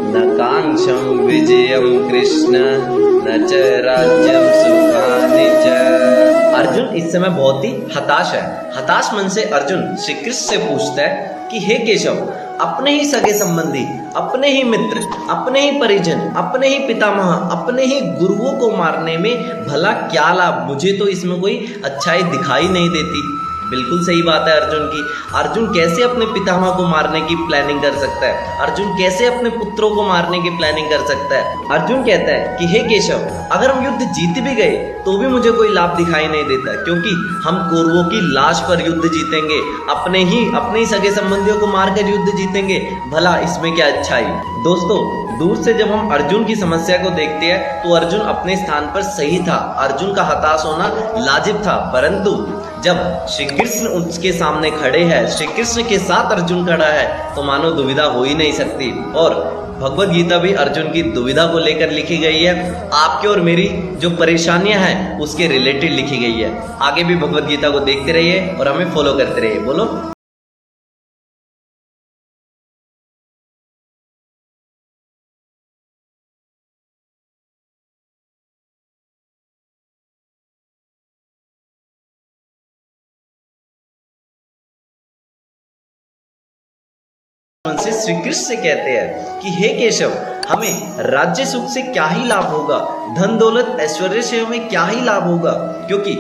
न कांक्षं विजयं कृष्ण न च राज्यं सुखानि च। अर्जुन इस समय बहुत ही हताश है। हताश मन से अर्जुन श्री कृष्ण से पूछता है कि हे केशव, अपने ही सगे संबंधी, अपने ही मित्र, अपने ही परिजन, अपने ही पितामह, अपने ही गुरुओं को मारने में भला क्या लाभ? मुझे तो इसमें कोई अच्छाई दिखाई नहीं देती। बिल्कुल सही बात है अर्जुन की। अर्जुन कैसे अपने पितामह को मारने की प्लानिंग कर सकता है? अर्जुन कैसे अपने पुत्रों को मारने की प्लानिंग कर सकता है? अर्जुन कहता है कि हे केशव, अगर हम युद्ध जीत भी गए तो भी मुझे कोई लाभ दिखाई नहीं देता, क्योंकि हम कौरवों की लाश पर युद्ध जीतेंगे, अपने ही सगे संबंधियों को मारकर युद्ध जीतेंगे, भला इसमें क्या अच्छाई? दोस्तों, दूर से जब हम अर्जुन की समस्या को देखते हैं तो अर्जुन अपने स्थान पर सही था, अर्जुन का हताश होना लाजिब था, परंतु जब श्री कृष्ण उसके सामने खड़े हैं, श्री कृष्ण के साथ अर्जुन खड़ा है, तो मानो दुविधा हो ही नहीं सकती। और भगवद गीता भी अर्जुन की दुविधा को लेकर लिखी गई है, आपके और मेरी जो परेशानियां हैं उसके रिलेटेड लिखी गई है। आगे भी भगवद गीता को देखते रहिए और हमें फॉलो करते रहिए। बोलो। से श्री कृष्ण से कहते हैं कि हे केशव, हमें राज्य सुख से क्या ही लाभ होगा, धन दौलत ऐश्वर्य से हमें क्या ही लाभ होगा, क्योंकि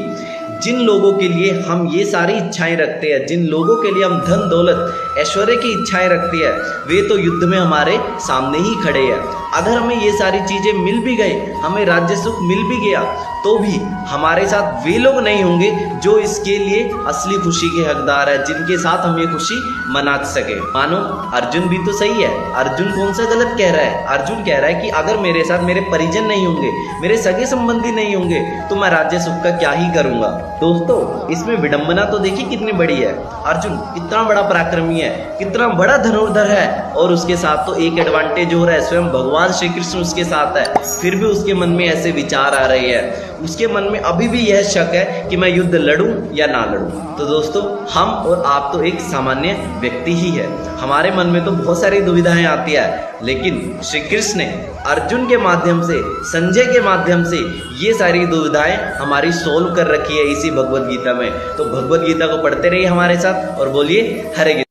जिन लोगों के लिए हम ये सारी इच्छाएं रखते हैं, जिन लोगों के लिए हम धन दौलत ऐश्वर्य की इच्छाएं रखते हैं, वे तो युद्ध में हमारे सामने ही खड़े हैं। अगर हमें ये सारी चीजें मिल भी गई, हमें राज्य सुख मिल भी गया, तो भी हमारे साथ वे लोग नहीं होंगे जो इसके लिए असली खुशी के हकदार है, जिनके साथ हम ये खुशी मना सके। मानो अर्जुन भी तो सही है। अर्जुन कौन सा गलत कह रहा है? अर्जुन कह रहा है कि अगर मेरे साथ मेरे परिजन नहीं होंगे, मेरे सगे संबंधी नहीं होंगे, तो मैं राज्य सुख का क्या ही करूंगा। दोस्तों, इसमें विडंबना तो देखिए कितनी बड़ी है। अर्जुन कितना बड़ा पराक्रमी है, कितना बड़ा धनुर्धर है, और उसके साथ तो एक एडवांटेज हो रहा है, स्वयं भगवान श्री कृष्ण उसके साथ है, फिर भी उसके मन में ऐसे विचार आ रहे हैं, उसके मन में अभी भी यह शक है कि मैं युद्ध लड़ूं या ना लड़ूं। तो दोस्तों, हम और आप तो एक सामान्य व्यक्ति ही है, हमारे मन में तो बहुत सारी दुविधाएं आती है, लेकिन श्री कृष्ण ने अर्जुन के माध्यम से, संजय के माध्यम से ये सारी दुविधाएं हमारी सोल्व कर रखी है इसी भगवद गीता में। तो भगवद गीता को पढ़ते रहिए हमारे साथ और बोलिए हरे।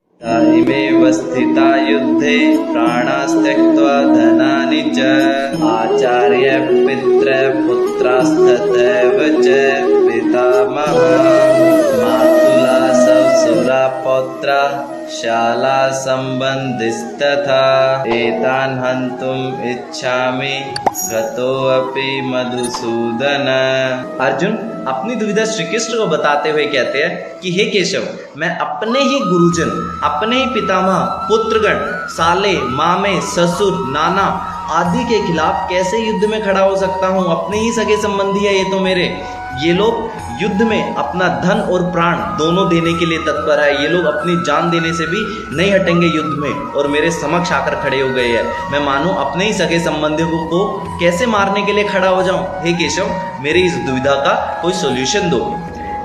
इमेव स्थिता युद्धे प्राणास्त्यक्त्वा धनानि च आचार्य पितृ पुत्रास्तथैव च पितामह मातुला ससुरा पौत्रा शाला संबंधिस्तथा एतान् हन्तुम् इच्छामि गतोऽपि मधुसूदन। अर्जुन अपनी दुविधा श्री कृष्ण को बताते हुए कहते हैं कि हे केशव, मैं अपने ही गुरुजन, अपने ही पितामह, पुत्रगण, साले, मामे, ससुर, नाना आदि के खिलाफ कैसे युद्ध में खड़ा हो सकता हूँ? अपने ही सगे संबंधी है ये तो मेरे। ये लोग युद्ध में अपना धन और प्राण दोनों देने के लिए तत्पर है, ये लोग अपनी जान देने से भी नहीं हटेंगे युद्ध में, और मेरे समक्ष आकर खड़े हो गए हैं। मैं मानो अपने ही सगे संबंधियों को कैसे मारने के लिए खड़ा हो जाऊं? हे केशव, मेरी इस दुविधा का कोई सोल्यूशन दो।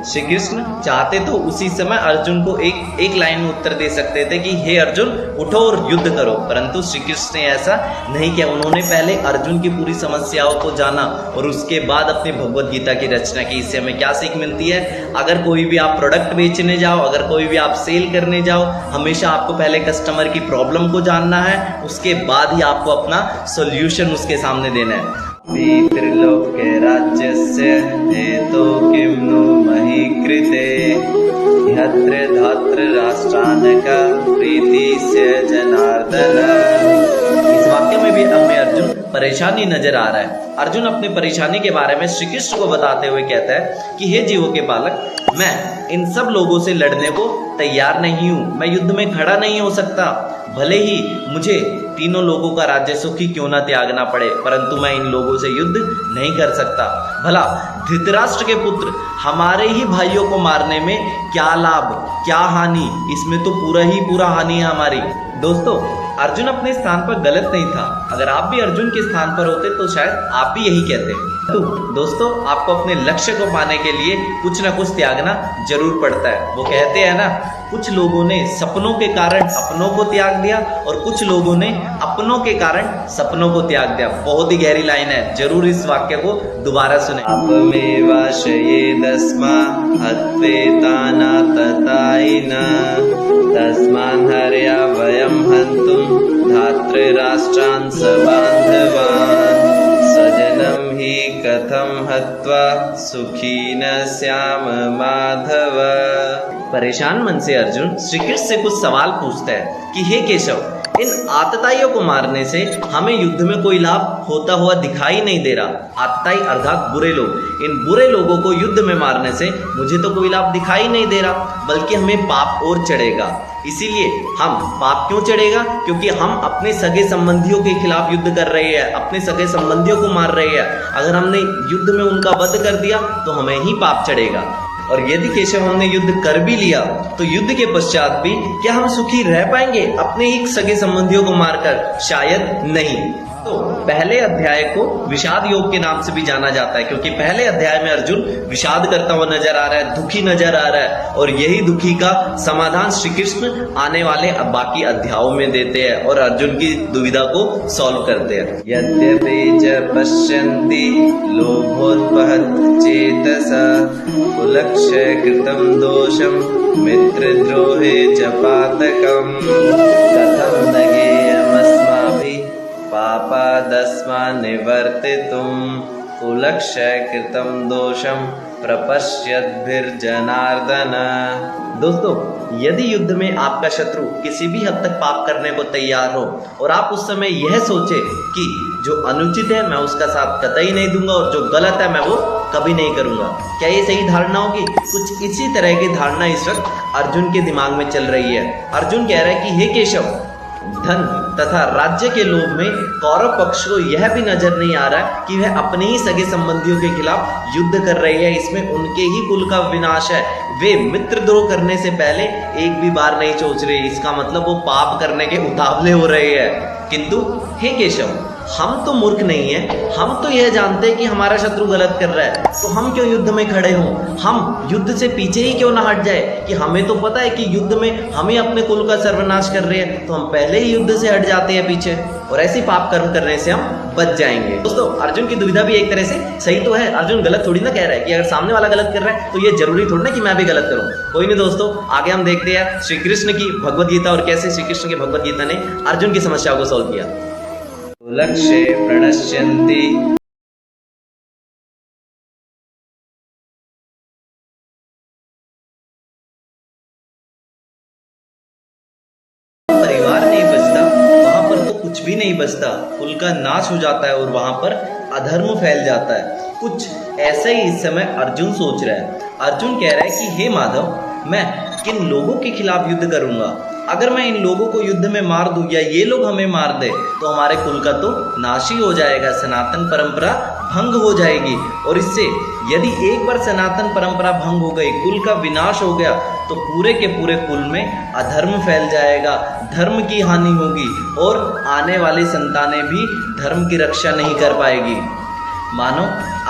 श्री कृष्ण चाहते तो उसी समय अर्जुन को एक लाइन में उत्तर दे सकते थे कि हे अर्जुन, उठो और युद्ध करो, परंतु श्री कृष्ण ने ऐसा नहीं किया। उन्होंने पहले अर्जुन की पूरी समस्याओं को जाना और उसके बाद अपनी भगवद गीता की रचना की। इससे हमें क्या सीख मिलती है? अगर कोई भी आप प्रोडक्ट बेचने जाओ, अगर कोई भी आप सेल करने जाओ, हमेशा आपको पहले कस्टमर की प्रॉब्लम को जानना है, उसके बाद ही आपको अपना सोल्यूशन उसके सामने देना है। त्रिलोक्य राज्यस्य हेतो किं नु मही कृते यत्र धात्र राष्ट्रानका प्रीतिस्य जनार्दन। इस वाक्य में भी हमें अर्जुन परेशानी नजर आ रहा है। अर्जुन अपनी परेशानी के बारे में श्री कृष्ण को बताते हुए कहता है कि हे जीवों के पालक, मैं इन सब लोगों से लड़ने को तैयार नहीं हूं, मैं युद्ध में खड़ा नहीं हो सकता। भले ही मुझे तीनों लोगों का राज्य सुख ही क्यों ना त्यागना पड़े, परंतु मैं इन लोगों से युद्ध नहीं कर सकता। भला धृतराष्ट्र के पुत्र हमारे ही भाइयों को मारने में क्या लाभ, क्या हानि, इसमें तो पूरा हानि है हमारी। दोस्तों, अर्जुन अपने स्थान पर गलत नहीं था। अगर आप भी अर्जुन के स्थान पर होते तो शायद आप भी यही कहते। तो दोस्तों, आपको अपने लक्ष्य को पाने के लिए कुछ ना कुछ त्यागना जरूर पड़ता है। वो कहते हैं ना, कुछ लोगों ने सपनों के कारण अपनों को त्याग दिया और कुछ लोगों ने अपनों के कारण सपनों को त्याग दिया। बहुत ही गहरी लाइन है, जरूर इस वाक्य को दोबारा सुने। अपमेवाशयेदस्मा हत्वेताना ततायिना तस्मान् हर्या वयं हन्तुं धातृराष्ट्रान् सबान्धवान् स्वजनं हि कथं हत्वा सुखी न स्याम माधव। परेशान मन से अर्जुन श्री कृष्ण से कुछ सवाल पूछता है कि हे केशव, इन आतताइयों को मारने से हमें युद्ध में कोई लाभ होता हुआ दिखाई नहीं दे रहा। आतताई अर्थात बुरे लोग, इन बुरे लोगों को युद्ध में मारने से मुझे तो कोई लाभ दिखाई नहीं दे रहा, बल्कि हमें पाप और चढ़ेगा। इसीलिए हम पाप क्यों चढ़ेगा? क्योंकि हम अपने सगे संबंधियों के खिलाफ युद्ध कर रहे हैं, अपने सगे संबंधियों को मार रहे हैं। अगर हमने युद्ध में उनका वध कर दिया तो हमें ही पाप चढ़ेगा। और यदि केशव हमने युद्ध कर भी लिया तो युद्ध के पश्चात भी क्या हम सुखी रह पाएंगे अपने ही सगे संबंधियों को मारकर? शायद नहीं। तो पहले अध्याय को विषाद योग के नाम से भी जाना जाता है, क्योंकि पहले अध्याय में अर्जुन विषाद करता हुआ नजर आ रहा है, दुखी नजर आ रहा है, और यही दुखी का समाधान श्री कृष्ण आने वाले बाकी अध्यायों में देते हैं और अर्जुन की दुविधा को सॉल्व करते हैं। यद्यपि च पश्यन्ति लोभोत्पहत चेतसा कुलक्षय कृतं दोषं मित्रद्रोहे च पातकं कथं न गेयमस्माभिः पापादस्मान् निवर्तितुं कुलक्षय कृतं दोषं प्रपश्यद्भिर्जनार्दन। दोस्तों, यदि युद्ध में आपका शत्रु किसी भी हद तक पाप करने को तैयार हो और आप उस समय यह सोचे कि जो अनुचित है मैं उसका साथ कतई नहीं दूंगा और जो गलत है मैं वो कभी नहीं करूंगा, क्या ये सही धारणा होगी? कुछ इसी तरह की धारणा इस वक्त अर्जुन के दिमाग में चल रही है। अर्जुन कह रहा है कि हे केशव, धन तथा राज्य के लोभ में कौरव पक्ष को यह भी नजर नहीं आ रहा कि वह अपने ही सगे संबंधियों के खिलाफ युद्ध कर रही है। इसमें उनके ही कुल का विनाश है। वे मित्रद्रोह करने से पहले एक भी बार नहीं सोच रहे। इसका मतलब वो पाप करने के उतावले हो रहे हैं। किंतु हे केशव, हम तो मूर्ख नहीं है, हम तो यह जानते हैं कि हमारा शत्रु गलत कर रहा है, तो हम क्यों युद्ध में खड़े हों? हम युद्ध से पीछे ही क्यों ना हट जाए कि हमें तो पता है कि युद्ध में हम ही अपने कुल का सर्वनाश कर रहे हैं, तो हम पहले ही युद्ध से हट जाते हैं पीछे और ऐसी पाप कर्म करने से हम बच जाएंगे। दोस्तों, अर्जुन की दुविधा भी एक तरह से सही तो है। अर्जुन गलत थोड़ी ना कह रहा है कि अगर सामने वाला गलत कर रहा है तो ये जरूरी थोड़ी ना कि मैं भी गलत करूं। कोई नहीं दोस्तों, आगे हम देखते हैं श्री कृष्ण की भगवत गीता और कैसे श्री कृष्ण की भगवत गीता ने अर्जुन की समस्या को सॉल्व किया। कुलक्षये प्रणश्यन्ति परिवार नहीं बचता, वहां पर तो कुछ भी नहीं बचता, कुल का नाश हो जाता है और वहां पर अधर्म फैल जाता है। कुछ ऐसा ही इस समय अर्जुन सोच रहा है। अर्जुन कह रहा है कि हे माधव, मैं किन लोगों के खिलाफ युद्ध करूंगा? अगर मैं इन लोगों को युद्ध में मार दूं या ये लोग हमें मार दे तो हमारे कुल का तो नाश ही हो जाएगा, सनातन परंपरा भंग हो जाएगी। और इससे यदि एक बार सनातन परंपरा भंग हो गई, कुल का विनाश हो गया, तो पूरे के पूरे कुल में अधर्म फैल जाएगा, धर्म की हानि होगी और आने वाली संतानें भी धर्म की रक्षा नहीं कर पाएगी। मानो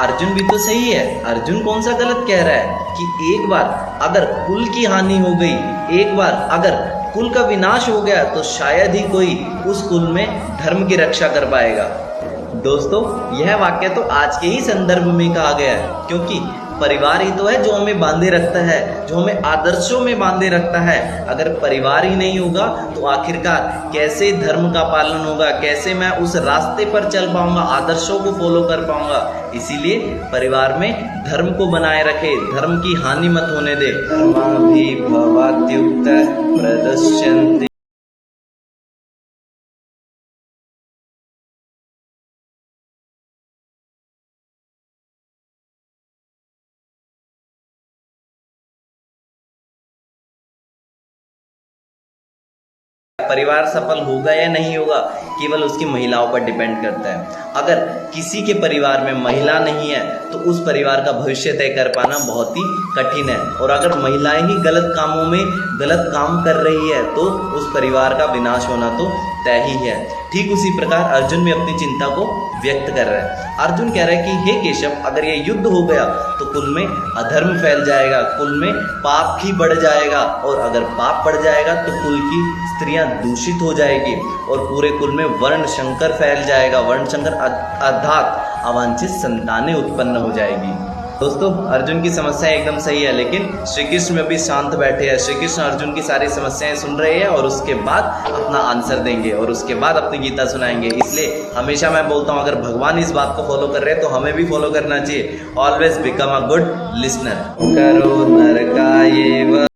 अर्जुन भी तो सही है। अर्जुन कौन सा गलत कह रहा है कि एक बार अगर कुल की हानि हो गई, एक बार अगर कुल का विनाश हो गया तो शायद ही कोई उस कुल में धर्म की रक्षा कर पाएगा। दोस्तों, यह वाक्य तो आज के ही संदर्भ में कहा गया है, क्योंकि परिवार ही तो है जो हमें बांधे रखता है, जो हमें आदर्शों में बांधे रखता है। अगर परिवार ही नहीं होगा तो आखिरकार कैसे धर्म का पालन होगा, कैसे मैं उस रास्ते पर चल पाऊंगा, आदर्शों को फॉलो कर पाऊंगा। इसीलिए परिवार में धर्म को बनाए रखे, धर्म की हानि मत होने दे। धर्माभिभवात्युक्त प्रदर्शन्ति। परिवार सफल होगा या नहीं होगा केवल उसकी महिलाओं पर डिपेंड करता है। अगर किसी के परिवार में महिला नहीं है तो उस परिवार का भविष्य तय कर पाना बहुत ही कठिन है। और अगर महिलाएं ही गलत कामों में गलत काम कर रही है तो उस परिवार का विनाश होना तो तय ही है। ठीक उसी प्रकार अर्जुन भी अपनी चिंता को व्यक्त कर रहा है। अर्जुन कह रहा है कि हे केशव, अगर ये युद्ध हो गया तो कुल में अधर्म फैल जाएगा, कुल में पाप ही बढ़ जाएगा, और अगर पाप बढ़ जाएगा तो कुल की स्त्रियां दूषित हो जाएगी और पूरे कुल में वर्ण संकर फैल जाएगा। वर्ण संकर अर्थात अवांछित संतानें उत्पन्न हो जाएगी। दोस्तों, अर्जुन की समस्या एकदम सही है, लेकिन श्री कृष्ण में भी शांत बैठे हैं। श्री कृष्ण अर्जुन की सारी समस्याएं सुन रहे हैं और उसके बाद अपना आंसर देंगे और उसके बाद अपनी गीता सुनाएंगे। इसलिए हमेशा मैं बोलता हूँ, अगर भगवान इस बात को फॉलो कर रहे हैं तो हमें भी फॉलो करना चाहिए। Always become a good listener. करो नरकायेव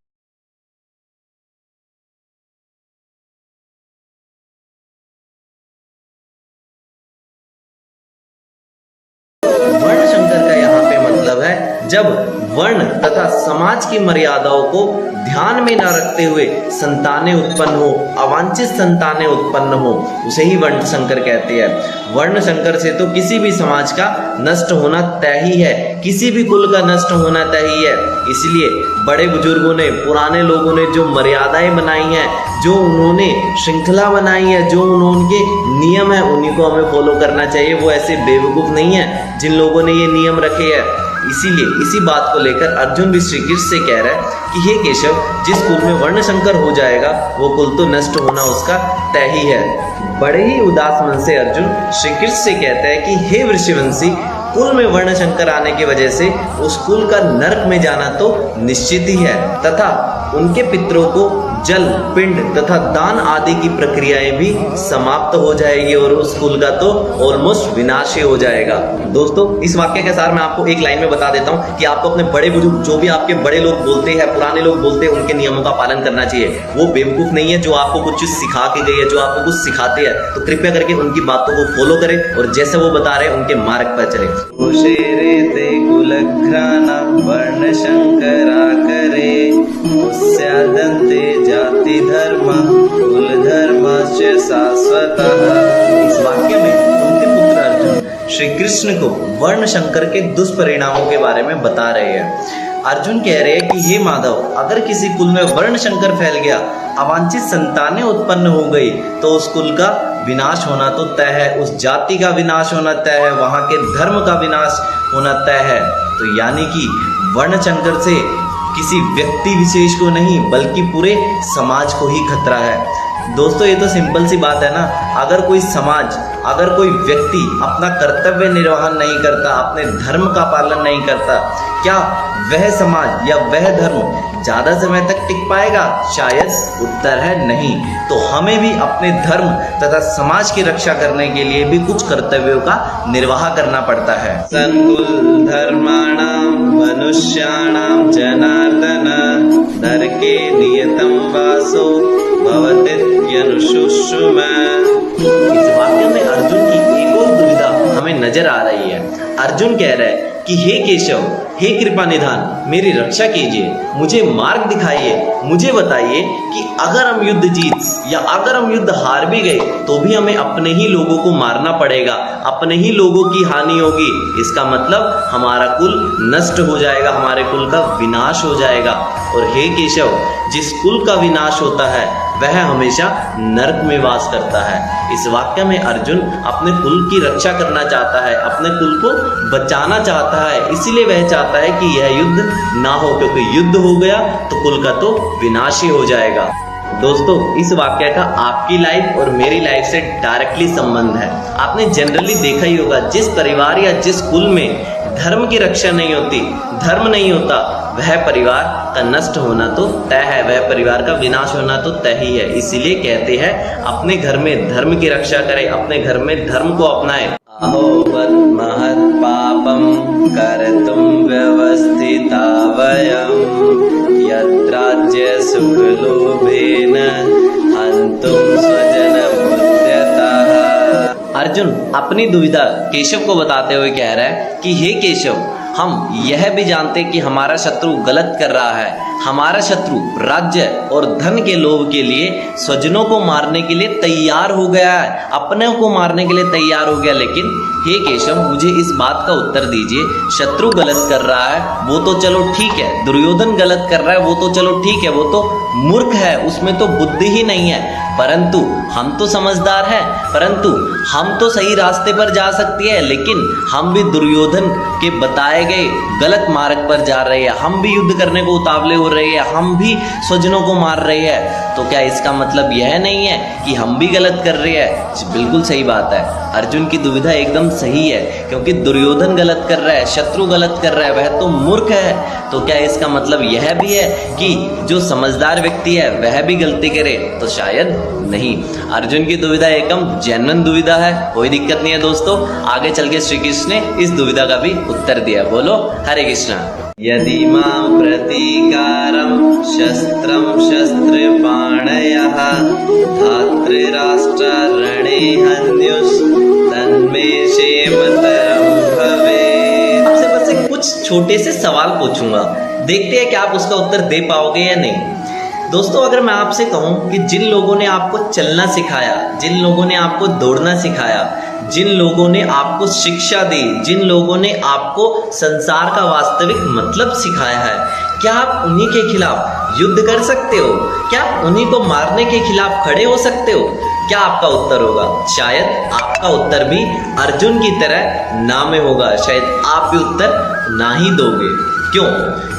वर्ण संकर का यहाँ पे मतलब है जब वर्ण तथा समाज की मर्यादाओं को ध्यान में न रखते हुए संतानें उत्पन्न हो, अवांछित संतानें उत्पन्न हो, उसे ही वर्ण संकर कहते हैं। वर्ण संकर से तो किसी भी समाज का नष्ट होना तय ही है, किसी भी कुल का नष्ट होना तय ही है। इसलिए बड़े बुजुर्गों ने, पुराने लोगों ने जो मर्यादाएं बनाई हैं, जो उन्होंने श्रृंखला बनाई है, जो उनके नियम है, उन्हीं को हमें फॉलो करना चाहिए। वो ऐसे बेवकूफ नहीं है जिन लोगों ने ये नियम रखे हैं। इसीलिए इसी बात को लेकर अर्जुन भी श्री कृष्ण से कह रहा है कि हे केशव, जिस कुल में वर्ण संकर हो जाएगा वो कुल तो नष्ट होना उसका तय ही है। बड़े ही उदास मन से अर्जुन श्री कृष्ण से कहता है कि हे वृषवंशी, कुल में वर्ण संकर आने की वजह से उस कुल का नरक में जाना तो निश्चित ही है तथा उनके पितरों को जल, पिंड तथा दान आदि की प्रक्रियाएं भी समाप्त हो जाएगी और उस कुल का तो ऑलमोस्ट विनाश ही हो जाएगा। दोस्तों, इस वाक्य के सार मैं आपको एक लाइन में बता देता हूँ कि आपको अपने बड़े बुजुर्ग, जो भी आपके बड़े लोग बोलते हैं, पुराने लोग बोलते हैं, उनके नियमों का पालन करना चाहिए। वो बेवकूफ नहीं है जो आपको कुछ चीज सिखा के गई है, जो आपको कुछ सिखाते हैं, तो कृपया करके उनकी बातों को फॉलो करें और जैसे वो बता रहे हैं उनके मार्ग पर चले। कुशेरेते कुलघ्राना वर्ण शंकरा करे स्यादन्ते जाति धर्म कुल धर्म से शाश्वतः। इस वाक्य में उनके पुत्र अर्जुन श्री कृष्ण को वर्ण शंकर के दुष्परिणामों के बारे में बता रहे हैं। अर्जुन कह रहे हैं कि हे माधव, अगर किसी कुल में वर्ण शंकर फैल गया, अवांछित संतानें उत्पन्न हो गई, तो उस कुल का विनाश होना तो तय है, उस जाति का विनाश होना तय है, वहां के धर्म का विनाश होना तय है। तो यानी कि वर्ण शंकर से किसी व्यक्ति विशेष को नहीं बल्कि पूरे समाज को ही खतरा है। दोस्तों, ये तो सिंपल सी बात है ना। अगर कोई समाज, अगर कोई व्यक्ति अपना कर्तव्य निर्वहन नहीं करता, अपने धर्म का पालन नहीं करता, क्या वह समाज या वह धर्म ज्यादा समय तक टिक पाएगा? शायद उत्तर है नहीं। तो हमें भी अपने धर्म तथा समाज की रक्षा करने के लिए भी कुछ कर्तव्यों का निर्वाह करना पड़ता है। संकुल धर्माणाम मनुष्याणाम जनार्दन नरके नियतम वासो भवतीत्यनुशुश्रुम। इस वाक्य में अर्जुन की एक और दुविधा हमें नजर आ रही है। अर्जुन कह रहा है कि हे केशव, हे कृपा निधान, मेरी रक्षा कीजिए, मुझे मार्ग दिखाइए, मुझे बताइए कि अगर हम युद्ध जीत या अगर हम युद्ध हार भी गए तो भी हमें अपने ही लोगों को मारना पड़ेगा, अपने ही लोगों की हानि होगी। इसका मतलब हमारा कुल नष्ट हो जाएगा, हमारे कुल का विनाश हो जाएगा। और हे केशव, जिस कुल का विनाश होता है वह हमेशा नरक में वास करता है। इस वाक्य में अर्जुन अपने कुल की रक्षा करना चाहता है, अपने कुल को बचाना चाहता है। इसीलिए वह चाहता है कि यह युद्ध ना हो, क्योंकि युद्ध हो गया तो कुल का तो विनाश ही हो जाएगा। दोस्तों, इस वाक्य का आपकी लाइफ और मेरी लाइफ से डायरेक्टली संबंध है। आपने जनरली देखा ही होगा, जिस परिवार या जिस कुल में धर्म की रक्षा नहीं होती, धर्म नहीं होता, वह परिवार का नष्ट होना तो तय है, वह परिवार का विनाश होना तो तय ही है। इसीलिए कहते हैं अपने घर में धर्म की रक्षा करें, अपने घर में धर्म को अपनाएं। अहोवत् महत् पापं कर्तुं व्यवस्थिता वयं यत्राज्य सुखलोभेन हन्तुं स्वजनमुद्यतः। अर्जुन अपनी दुविधा केशव को बताते हुए कह रहा है कि हे केशव, हम यह भी जानते कि हमारा शत्रु गलत कर रहा है, हमारा शत्रु राज्य और धन के लोभ के लिए स्वजनों को मारने के लिए तैयार हो गया है, अपने को मारने के लिए तैयार हो गया। लेकिन हे केशव, मुझे इस बात का उत्तर दीजिए, शत्रु गलत कर रहा है वो तो चलो ठीक है, दुर्योधन गलत कर रहा है वो तो चलो ठीक है, वो तो मूर्ख है, उसमें तो बुद्धि ही नहीं है, परंतु हम तो समझदार हैं, परंतु हम तो सही रास्ते पर जा सकती है, लेकिन हम भी दुर्योधन के बताए गए गलत मार्ग पर जा रहे हैं, हम भी युद्ध करने को उतावले हो रहे हैं, हम भी स्वजनों को मार रहे हैं। तो क्या इसका मतलब यह नहीं है कि हम भी गलत कर रहे हैं? बिल्कुल सही बात है, अर्जुन की दुविधा एकदम सही है, क्योंकि दुर्योधन गलत कर रहा है, शत्रु गलत कर रहा है, वह तो मूर्ख है। तो क्या इसका मतलब यह भी है कि जो समझदार व्यक्ति है वह भी गलती करे? तो शायद नहीं। अर्जुन की दुविधा एकदम जेन्युइन दुविधा है, कोई दिक्कत नहीं है दोस्तों। आगे चल के श्री कृष्ण ने इस दुविधा का भी उत्तर दिया। बोलो हरे कृष्णा। यदि मां प्रतीकारं शस्त्रं शस्त्रपाणयः धातृराष्ट्ररणे हन्युस्तन्मे क्षेमतरं भवेत्। आपसे बस एक कुछ छोटे से सवाल पूछूंगा, देखते हैं कि आप उसका उत्तर दे पाओगे या नहीं। दोस्तों, अगर मैं आपसे कहूं कि जिन लोगों ने आपको चलना सिखाया, जिन लोगों ने आपको दौड़ना सिखाया, जिन लोगों ने आपको शिक्षा दी, जिन लोगों ने आपको संसार का वास्तविक मतलब सिखाया है, क्या आप उन्हीं के खिलाफ युद्ध कर सकते हो? क्या आप उन्हीं को मारने के खिलाफ खड़े हो सकते हो? क्या आपका उत्तर होगा? शायद आपका उत्तर भी अर्जुन की तरह ना में होगा, शायद आप भी उत्तर ना ही दोगे। क्यों?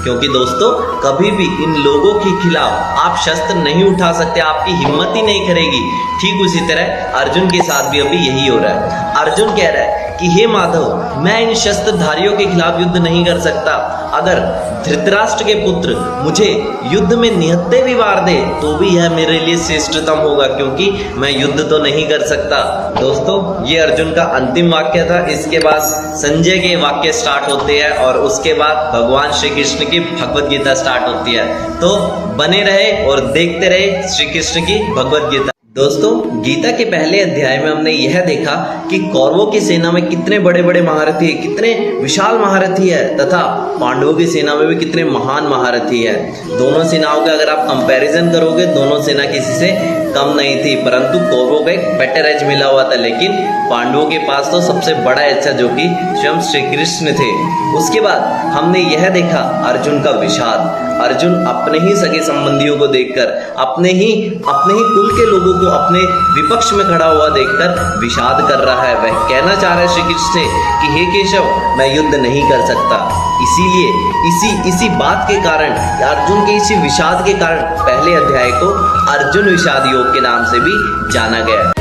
क्योंकि दोस्तों, कभी भी इन लोगों के खिलाफ आप शस्त्र नहीं उठा सकते, आपकी हिम्मत ही नहीं करेगी। ठीक उसी तरह अर्जुन के साथ भी अभी यही हो रहा है। अर्जुन कह रहा है कि हे माधव, मैं इन शस्त्रधारियों के खिलाफ युद्ध नहीं कर सकता। अगर धृतराष्ट्र के पुत्र मुझे युद्ध में निहत्थे भी मार दे तो भी यह मेरे लिए श्रेष्ठतम होगा, क्योंकि मैं युद्ध तो नहीं कर सकता। दोस्तों, ये अर्जुन का अंतिम वाक्य था। इसके बाद संजय के वाक्य स्टार्ट होते हैं और उसके बाद भगवान श्री कृष्ण की भगवत गीता स्टार्ट होती है। तो बने रहे और देखते रहे श्री कृष्ण की भगवत गीता। दोस्तों, गीता के पहले अध्याय में हमने यह देखा कि कौरवों की सेना में कितने बड़े बड़े महारथी है, कितने विशाल महारथी है, तथा पांडवों की सेना में भी कितने महान महारथी है। दोनों सेनाओं का अगर आप कंपैरिजन करोगे, दोनों सेना किसी से कम नहीं थी, परंतु कौरवों को एक बेटर एज मिला हुआ था। लेकिन पांडवों के पास तो सबसे बड़ा एज था, जो कि स्वयं श्री कृष्ण थे। उसके बाद हमने यह देखा अर्जुन का विषाद। अर्जुन अपने ही सगे संबंधियों को देखकर, अपने ही कुल के लोगों को अपने विपक्ष में खड़ा हुआ देखकर विषाद कर रहा है। वह कहना चाह रहा है श्री कृष्ण से कि हे केशव, मैं युद्ध नहीं कर सकता। इसीलिए इसी बात के कारण, अर्जुन के इसी विषाद के कारण पहले अध्याय को अर्जुन विषाद योग के नाम से भी जाना गया।